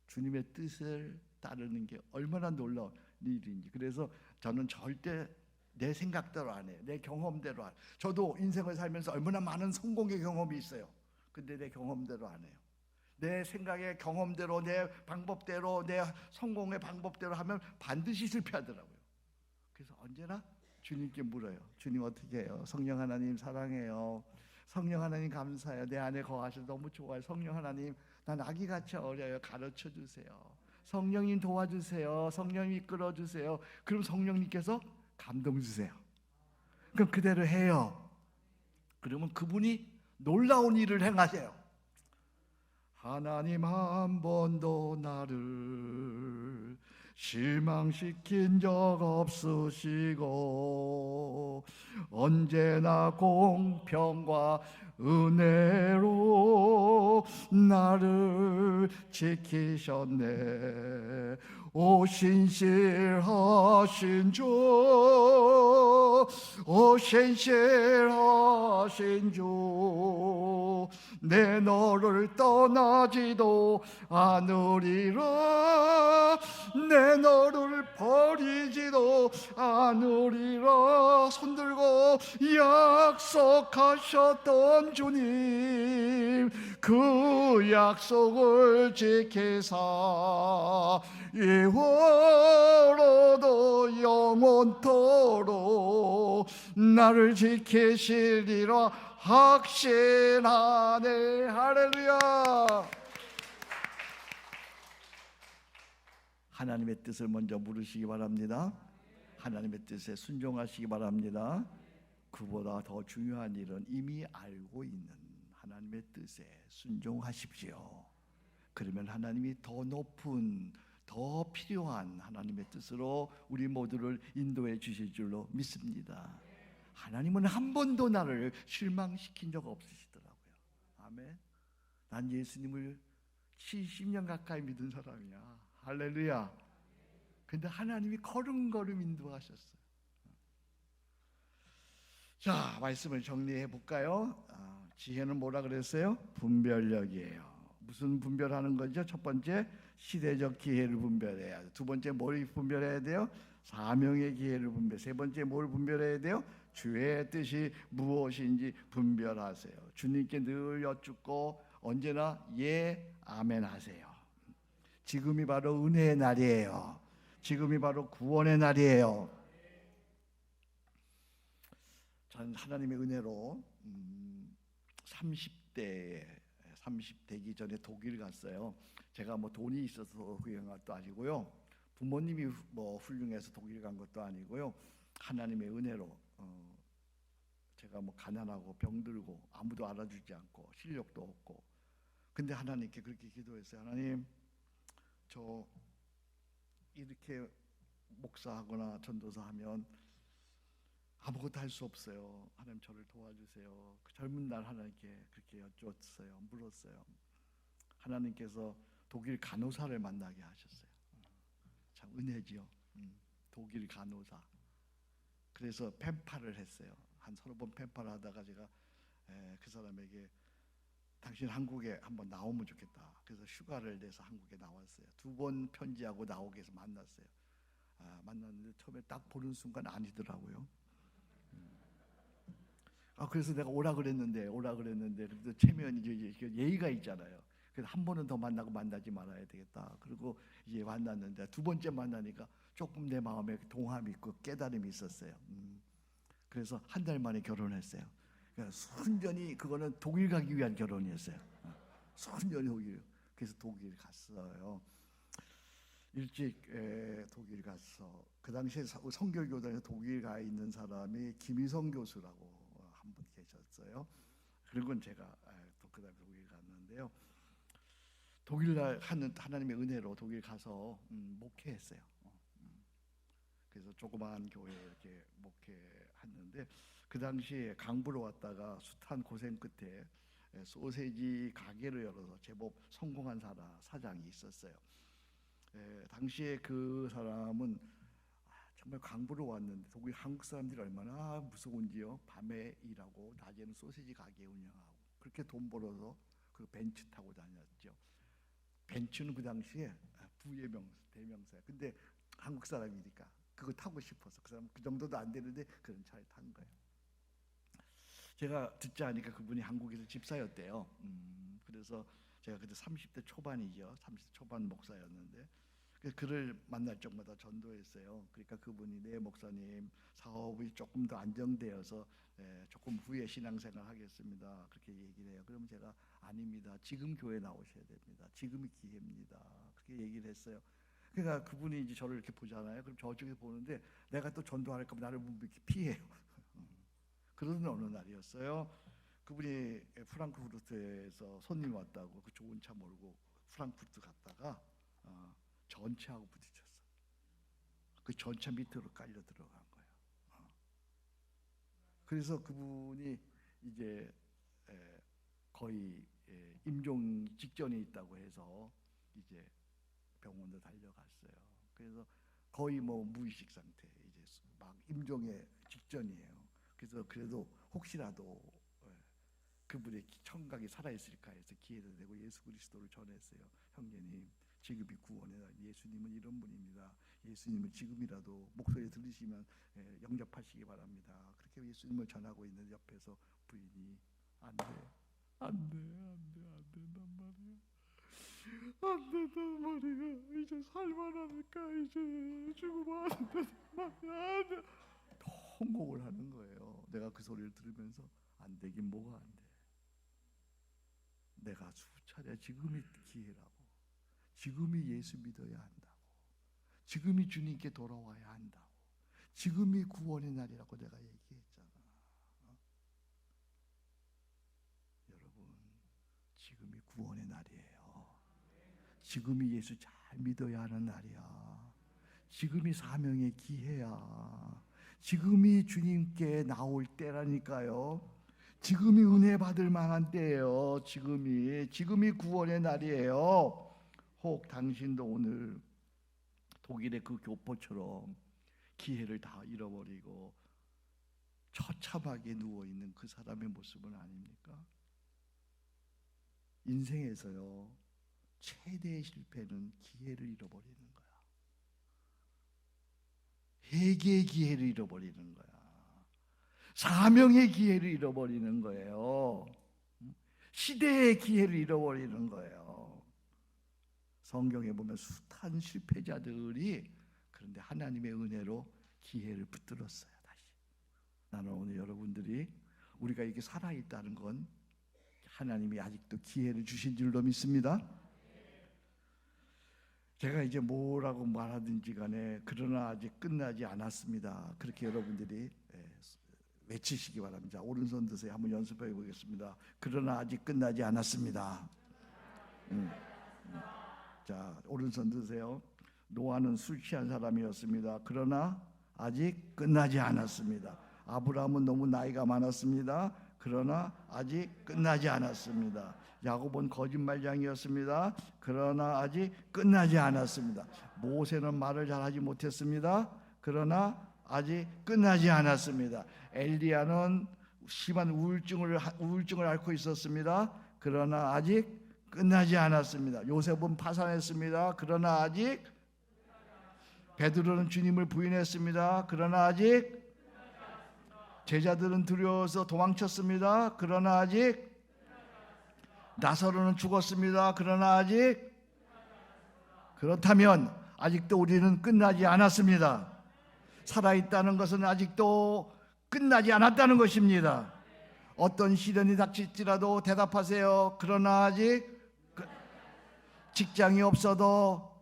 주님의 뜻을 따르는 게 얼마나 놀라운 일인지. 그래서 저는 절대 내 생각대로 안 해요. 내 경험대로 안 해요. 저도 인생을 살면서 얼마나 많은 성공의 경험이 있어요. 근데 내 경험대로 안 해요. 내 생각의 경험대로, 내 방법대로, 내 성공의 방법대로 하면 반드시 실패하더라고요. 그래서 언제나 주님께 물어요. 주님 어떻게 해요? 성령 하나님 사랑해요. 성령 하나님 감사해요. 내 안에 거하셔서 너무 좋아요. 성령 하나님, 난 아기같이 어려요. 가르쳐 주세요. 성령님 도와주세요. 성령님 이끌어 주세요. 그럼 성령님께서 감동 주세요. 그럼 그대로 해요. 그러면 그분이 놀라운 일을 행하세요. 하나님 한 번도 나를 실망시킨 적 없으시고 언제나 공평과 은혜로 나를 지키셨네. 오 신실하신 주, 오 신실하신 주, 내 너를 떠나지도 않으리라, 내 너를 버리지도 않으리라. 손들고 약속하셨던 주님, 그 약속을 지키사 이후로도 영원토록 나를 지키시리라 확신하네. 할렐루야. 하나님의 뜻을 먼저 물으시기 바랍니다. 하나님의 뜻에 순종하시기 바랍니다. 그보다 더 중요한 일은 이미 알고 있는 하나님의 뜻에 순종하십시오. 그러면 하나님이 더 높은, 더 필요한 하나님의 뜻으로 우리 모두를 인도해 주실 줄로 믿습니다. 하나님은 한 번도 나를 실망시킨 적 없으시더라고요. 아멘. 난 예수님을 70년 가까이 믿은 사람이야. 할렐루야. 근데 하나님이 걸음걸음 인도하셨어요. 자, 말씀을 정리해 볼까요? 지혜는 뭐라 그랬어요? 분별력이에요. 무슨 분별하는 거죠? 첫 번째, 시대적 기회를 분별해야 돼요. 두 번째, 뭘 분별해야 돼요? 사명의 기회를 분별. 세 번째, 뭘 분별해야 돼요? 주의 뜻이 무엇인지 분별하세요. 주님께 늘 여쭙고 언제나 예, 아멘 하세요. 지금이 바로 은혜의 날이에요. 지금이 바로 구원의 날이에요. 저는 하나님의 은혜로 30대기 전에 독일 갔어요. 제가 뭐 돈이 있어서 그 여행 간 것도 아니고요. 부모님이 뭐 훌륭해서 독일 간 것도 아니고요. 하나님의 은혜로 제가 뭐 가난하고 병들고 아무도 알아주지 않고 실력도 없고, 근데 하나님께 그렇게 기도했어요. 하나님, 저 이렇게 목사하거나 전도사 하면 아무것도 할 수 없어요. 하나님 저를 도와주세요. 그 젊은 날 하나님께 그렇게 여쭈었어요. 물었어요. 하나님께서 독일 간호사를 만나게 하셨어요. 참 은혜지요. 독일 간호사. 그래서 펜팔을 했어요. 한 서너 번 펜팔을 하다가 제가 그 사람에게 당신 한국에 한번 나오면 좋겠다. 그래서 휴가를 내서 한국에 나왔어요. 2번 편지하고 나오게 해서 만났어요. 만났는데 처음에 딱 보는 순간 아니더라고요. 그래서 내가 오라 그랬는데 그래도 체면이 예의가 있잖아요. 그래서 한 번은 더 만나고 만나지 말아야 되겠다. 그리고 이제 만났는데 2번째 만나니까 조금 내 마음에 동함이 있고 깨달음이 있었어요. 그래서 한 달 만에 결혼했어요. 그러니까 순전히 그거는 독일 가기 위한 결혼이었어요. 순전히 독일. 그래서 독일 갔어요. 일찍 독일 가서 그 당시에 성결교단에서 독일 가 있는 사람이 김희성 교수라고 한 분 계셨어요. 그리고 제가 또 그다음에 독일 갔는데요. 독일 날 하나님의 은혜로 독일 가서 목회했어요. 그래서 조그마한 교회 이렇게 목회했는데, 그 당시에 강부로 왔다가 숱한 고생 끝에 소세지 가게를 열어서 제법 성공한 사장이 있었어요. 당시에 그 사람은 정말 강부로 왔는데 독일 한국 사람들이 얼마나 무서운지요. 밤에 일하고 낮에는 소세지 가게 운영하고 그렇게 돈 벌어서 그 벤츠 타고 다녔죠. 벤츠는 그 당시에 부의 대명사예요. 근데 한국 사람이니까 그거 타고 싶어서 그 사람 그 정도도 안 되는데 그런 차를 탄 거예요. 제가 듣자 하니까 그분이 한국에서 집사였대요. 그래서 제가 그때 30대 초반이죠. 30대 초반 목사였는데 그를 만날 적마다 전도했어요. 그러니까 그분이 네 목사님, 사업이 조금 더 안정되어서 조금 후에 신앙생활 하겠습니다. 그렇게 얘기를 해요. 그러면 제가 아닙니다. 지금 교회 나오셔야 됩니다. 지금이 기회입니다. 그렇게 얘기를 했어요. 그러니까 그분이 이제 저를 이렇게 보잖아요. 그럼 저쪽에서 보는데 내가 또 전도할까 봐 나를 이렇게 피해요. 그러던 어느 날이었어요. 그분이 프랑크푸르트에서 손님 왔다고 그 좋은 차 몰고 프랑크푸르트 갔다가 전차하고 부딪혔어. 그 전차 밑으로 깔려 들어간 거예요. 그래서 그분이 이제 거의 임종 직전에 있다고 해서 이제 병원으로 달려갔어요. 그래서 거의 뭐 무의식 상태, 이제 막 임종의 직전이에요. 그래서 그래도 혹시라도 그분의 청각이 살아있을까 해서 기회를 내고 예수 그리스도를 전했어요. 형제님, 지금이 구원의 날, 예수님은 이런 분입니다. 예수님은 지금이라도 목소리 들으시면 영접하시기 바랍니다. 그렇게 예수님을 전하고 있는 옆에서 부인이 안 된단 말이야. 안 된단 말이야. 이제 살만하니까 이제 죽으면 안 된단 말이야. 안 돼. 통곡을 하는 거예요. 내가 그 소리를 들으면서 안 되긴 뭐가 안 돼. 내가 수차례 지금이 기회라고, 지금이 예수 믿어야 한다고, 지금이 주님께 돌아와야 한다고, 지금이 구원의 날이라고 내가 얘기했잖아. 여러분, 지금이 구원의 날이에요. 지금이 예수 잘 믿어야 하는 날이야. 지금이 사명의 기회야. 지금이 주님께 나올 때라니까요. 지금이 은혜 받을 만한 때예요. 지금이 구원의 날이에요. 혹 당신도 오늘 독일의 그 교포처럼 기회를 다 잃어버리고 처참하게 누워있는 그 사람의 모습은 아닙니까? 인생에서요, 최대의 실패는 기회를 잃어버리는 거야. 회개의 기회를 잃어버리는 거야. 사명의 기회를 잃어버리는 거예요. 시대의 기회를 잃어버리는 거예요. 성경에 보면 숱한 실패자들이 그런데 하나님의 은혜로 기회를 붙들었어요. 다시. 나는 오늘 여러분들이 우리가 이렇게 살아있다는 건 하나님이 아직도 기회를 주신 줄로 믿습니다. 제가 이제 뭐라고 말하든지 간에 그러나 아직 끝나지 않았습니다. 그렇게 여러분들이 외치시기 바랍니다. 오른손 드세요. 한번 연습해 보겠습니다. 그러나 아직 끝나지 않았습니다. 자, 오른손 드세요. 노아는 술 취한 사람이었습니다. 그러나 아직 끝나지 않았습니다. 아브라함은 너무 나이가 많았습니다. 그러나 아직 끝나지 않았습니다. 야곱은 거짓말장이었습니다. 그러나 아직 끝나지 않았습니다. 모세는 말을 잘하지 못했습니다. 그러나 아직 끝나지 않았습니다. 엘리야는 심한 우울증을 앓고 있었습니다. 그러나 아직 끝나지 않았습니다. 요셉은 파산했습니다. 그러나 아직. 베드로는 주님을 부인했습니다. 그러나 아직. 제자들은 두려워서 도망쳤습니다. 그러나 아직. 나사로는 죽었습니다. 그러나 아직. 그렇다면 아직도 우리는 끝나지 않았습니다. 살아있다는 것은 아직도 끝나지 않았다는 것입니다. 어떤 시련이 닥칠지라도 대답하세요. 그러나 아직. 직장이 없어도,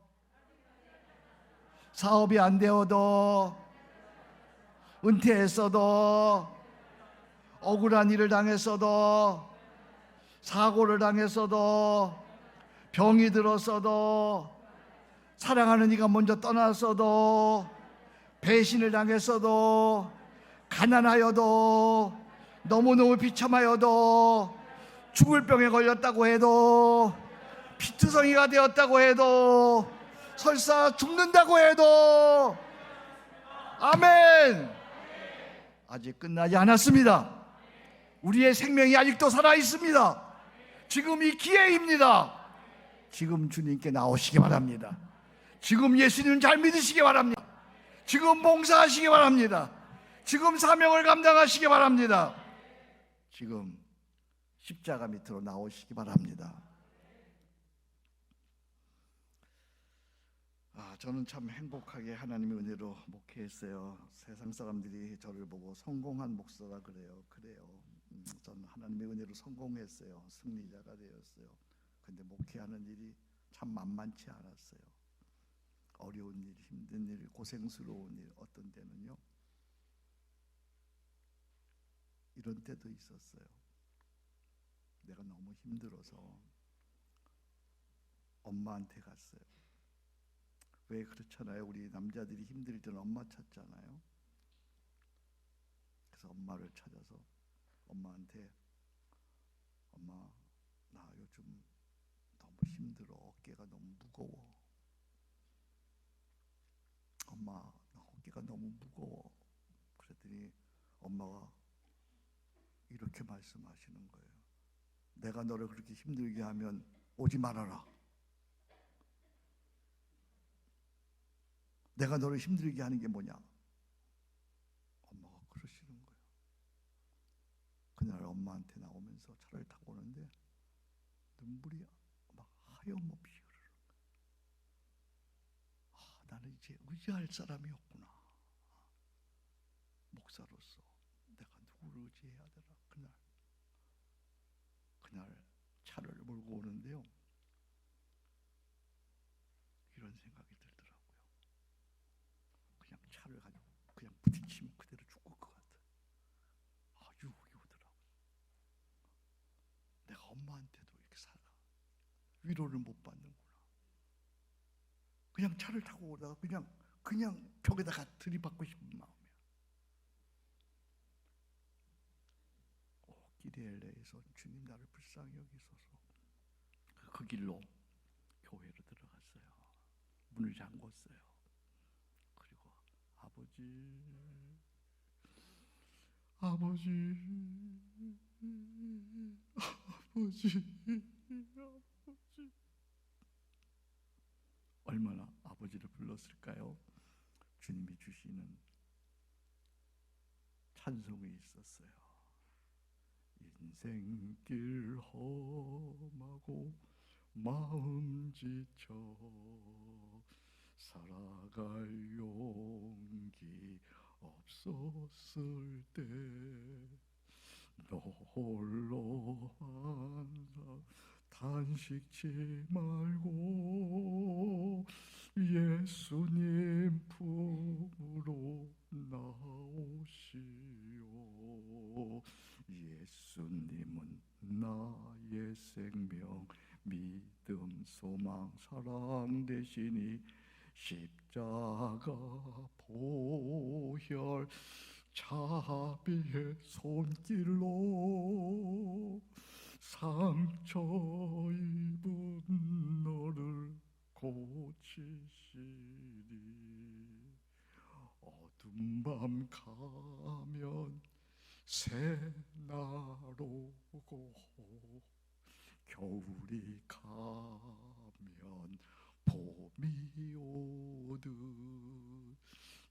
사업이 안 되어도, 은퇴했어도, 억울한 일을 당했어도, 사고를 당했어도, 병이 들었어도, 사랑하는 이가 먼저 떠났어도, 배신을 당했어도, 가난하여도, 너무너무 비참하여도, 죽을 병에 걸렸다고 해도, 피투성이가 되었다고 해도, 설사 죽는다고 해도, 아멘! 아직 끝나지 않았습니다. 우리의 생명이 아직도 살아있습니다. 지금 이 기회입니다. 지금 주님께 나오시기 바랍니다. 지금 예수님 잘 믿으시기 바랍니다. 지금 봉사하시기 바랍니다. 지금 사명을 감당하시기 바랍니다. 지금 십자가 밑으로 나오시기 바랍니다. 저는 참 행복하게 하나님의 은혜로 목회했어요. 세상 사람들이 저를 보고 성공한 목사라 그래요. 저는 하나님의 은혜로 성공했어요. 승리자가 되었어요. 근데 목회하는 일이 참 만만치 않았어요. 어려운 일, 힘든 일, 고생스러운 일, 어떤 때는요 이런 때도 있었어요. 내가 너무 힘들어서 엄마한테 갔어요. 왜 그렇잖아요. 우리 남자들이 힘들 때는 엄마 찾잖아요. 그래서 엄마를 찾아서 엄마한테, 엄마 나 요즘 너무 힘들어. 어깨가 너무 무거워. 엄마 나 어깨가 너무 무거워. 그랬더니 엄마가 이렇게 말씀하시는 거예요. 내가 너를 그렇게 힘들게 하면 오지 말아라. 내가 너를 힘들게 하는 게 뭐냐? 엄마가 그러시는 거예요. 그날 엄마한테 나오면서 차를 타고 오는데 눈물이 막 하염없이 흐르는 거예요. 나는 이제 의지할 사람이 없구나. 목사로서 내가 누구를 의지해야 되나. 그날 차를 몰고 오는데요, 이런 생각이 들더라고요. 그냥 차를 가지고 그냥 부딪히면 그대로 죽을 것 같아. 유혹이 오더라고요. 내가 엄마한테도 이렇게 살아. 위로를 못 받는구나. 그냥 차를 타고 오다가 그냥 벽에다가 들이받고 싶은 마음이야. 기리엘레에서 주님 나를 불쌍히 여기소서. 그 길로 교회로 들어갔어요. 문을 잠궜어요. 그리고 아버지 얼마나 아버지를 불렀을까요? 주님이 주시는 찬송이 있었어요. 인생길 험하고 마음 지쳐 살아갈 용기 없었을 때 너 홀로 항상 단식치 말고 예수님 품으로 나오시오. 예수님은 나의 생명, 믿음, 소망, 사랑 되시니 십자가 보혈 자비의 손길로 상처 입은 너를 고치시리. 어둠 밤 가면 새날 오고 겨울이 가면 봄이 오듯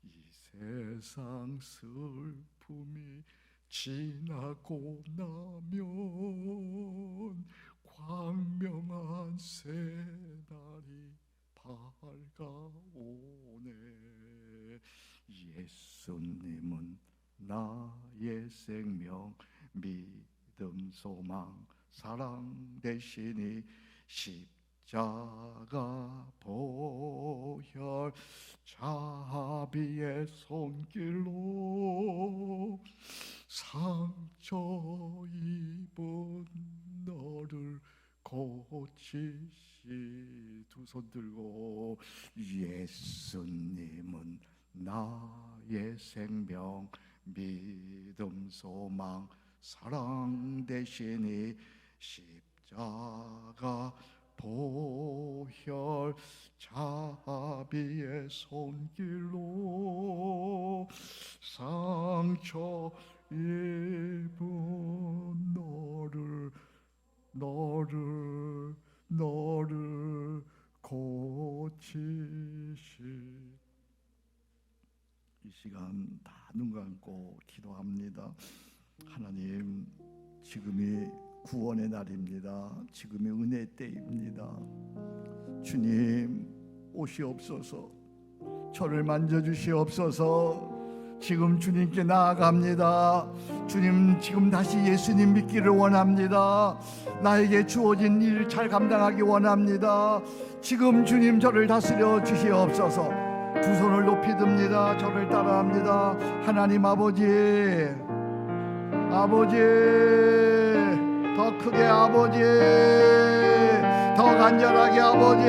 이 세상 슬픔이 지나고 나면 광명한 새날이 밝아오네. 예수님은 나의 생명, 믿음, 소망, 사랑 되시니 십자가 보혈 자비의 손길로 상처 입은 너를 고치시. 두 손 들고 예수님은 나의 생명, 믿음, 소망, 사랑 되시니 십자가 보혈 자비의 손길로 상처 입은 너를 고치시. 이 시간 다 눈 감고 기도합니다. 하나님, 지금이 구원의 날입니다. 지금이 은혜의 때입니다. 주님 오시옵소서. 저를 만져주시옵소서. 지금 주님께 나아갑니다. 주님, 지금 다시 예수님 믿기를 원합니다. 나에게 주어진 일 잘 감당하기 원합니다. 지금 주님 저를 다스려 주시옵소서. 두 손을 높이 듭니다. 저를 따라합니다. 하나님 아버지, 아버지, 더 크게 아버지, 더 간절하게 아버지,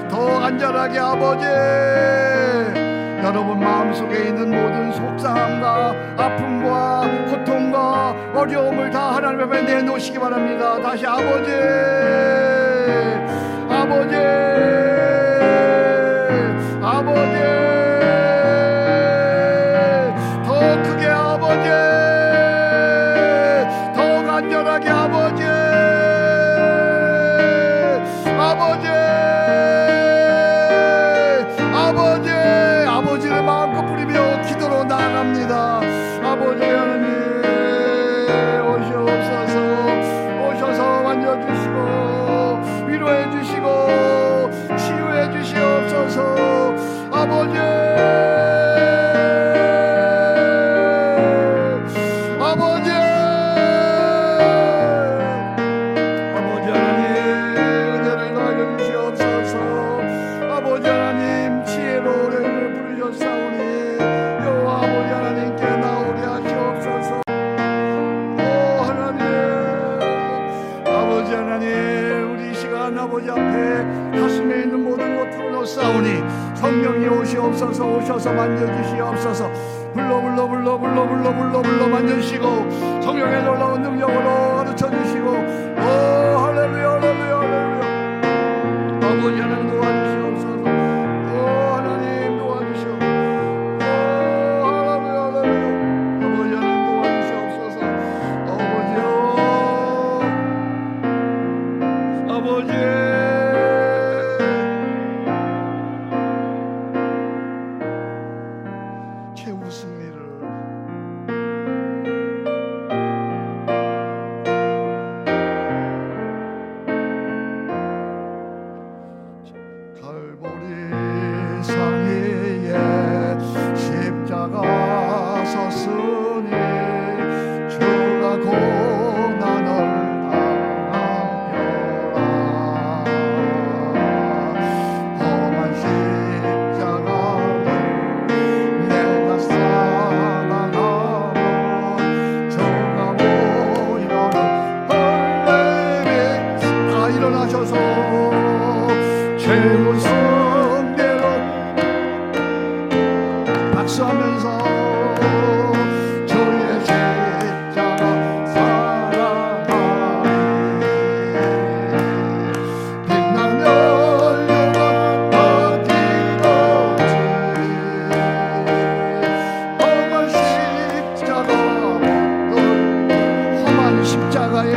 더 간절하게 아버지. 여러분 마음속에 있는 모든 속상함과 아픔과 고통과 어려움을 다 하나님 앞에 내놓으시기 바랍니다. 다시 아버지, 아버지, 아버지, 더 크게 아버지, 더 간절하게 아버지, 아버지, 아버지, 아버지를 마음껏 부리며 기도로 나아갑니다. 아버지 하나님 오시옵소서. 오셔서 만져주시고 위로해 주시고 치유해 주시옵소서. 아버지, 아버지, 아버지 하나님 은혜를 더하여 주시옵소서. 아버지 하나님 지혜로 우리를 부르셨사오니 여호와 아버지 하나님께 나오게 하시옵소서. 오 하나님, 아버지 하나님, 우리 시간 아버지 앞에 가슴에 있는 모든 것 털어놓사오니 성령이 오시옵소서. 오셔서 만져주시옵소서. 불러 만져주시고 성령의 놀라운 능력으로 가르쳐주시고, 오 할렐루야, 할렐루야, 할렐루야. 아버지 하나님 도와주시옵소서. 오 하나님 도와주시옵소서. 오 할렐루야, 할렐루야. 아버지 하나님 도와주시옵소서. 아버지, 최후 승리를 최고 성대로 박수하면서 주의 십자가 사랑하니 빛나며 영원 어디까지 험한 십자가 험한 십자가에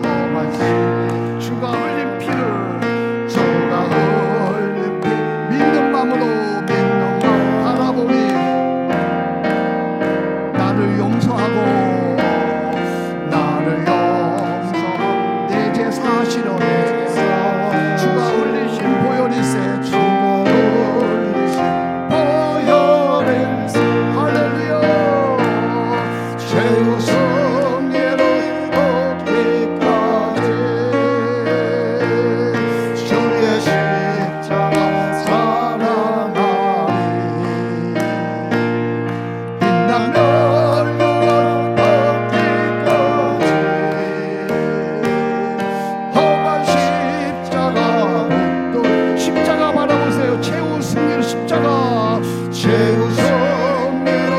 험한 주가 흘린 피를 주가 흘린 피 믿는 마음으로 믿는 마음 바라보니 나를 용서하고 나를 용서하고 내 죄 사시려네 주가 흘리신 보혈이세 주가 흘리신 보혈이세 할렐루야 최고 성례로 얻기까지 주의 십자가 사랑하니 빛나며 영원 얻기까지 험한 십자가 또 십자가 바라보세요. 최후 승리의 십자가 최후 승리로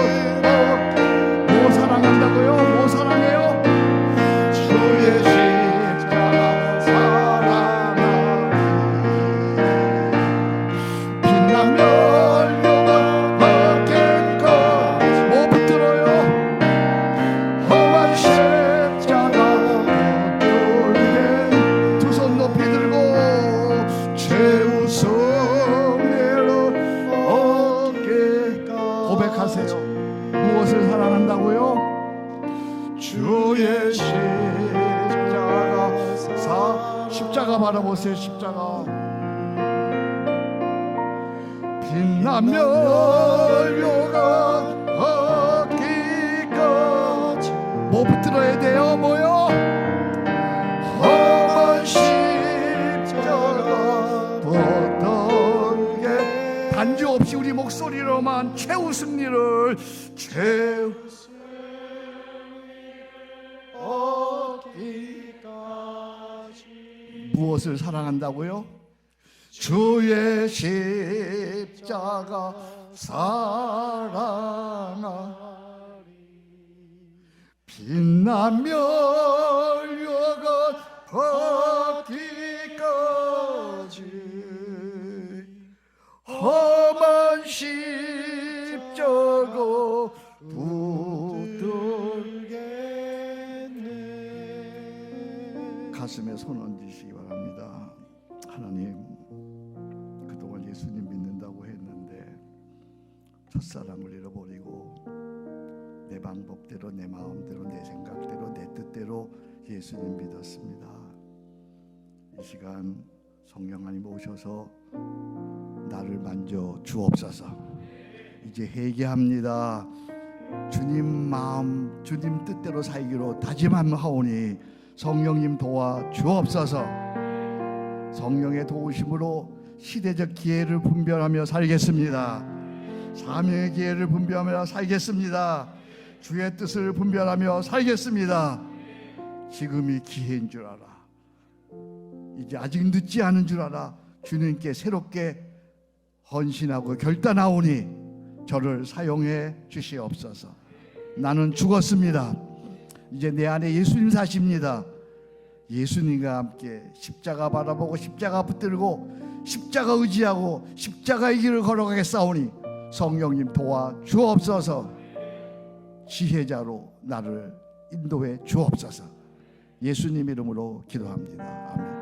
뭐 사랑한다고요? 뭐 사랑해요? 주의 십자가 사랑하니 빛나며 영원 얻기까지 뭐 붙들어요? 험한 십자가 붙들게 두 손 높이 들고 최후 성례로 얻기까지 고백하세요. 무엇을 사랑한다고요? 주의 십자가 십자가 바라보세요. 십자가 빛나며 영원 얻기까지 뭐 붙들어야 돼요? 뭐요? 험한 십자가 붙들게 반주 없이 우리 목소리로만 최후 승리를 최후 얻기까지 무엇을 사랑한다고요? 주의 십자가 사랑하리 빛나며 영원 얻기까지 험한 십자가 붙들겠네. 가슴에 손 얹으시기 바랍니다. 하나님, 그동안 예수님 믿는다고 했는데 첫사랑을 잃어버리고 내 방법대로 내 마음대로 내 생각대로 내 뜻대로 예수님 믿었습니다. 이 시간 성령 하나님 오셔서 나를 만져 주옵소서. 이제 회개합니다. 주님 마음 주님 뜻대로 살기로 다짐하오니 성령님 도와 주옵소서. 성령의 도우심으로 시대적 기회를 분별하며 살겠습니다. 사명의 기회를 분별하며 살겠습니다. 주의 뜻을 분별하며 살겠습니다. 지금이 기회인 줄 알아. 이제 아직 늦지 않은 줄 알아. 주님께 새롭게 헌신하고 결단하오니 저를 사용해 주시옵소서. 나는 죽었습니다. 이제 내 안에 예수님 사십니다. 예수님과 함께 십자가 바라보고 십자가 붙들고 십자가 의지하고 십자가의 길을 걸어가겠사오니 성령님 도와 주옵소서. 지혜자로 나를 인도해 주옵소서. 예수님 이름으로 기도합니다. 아멘.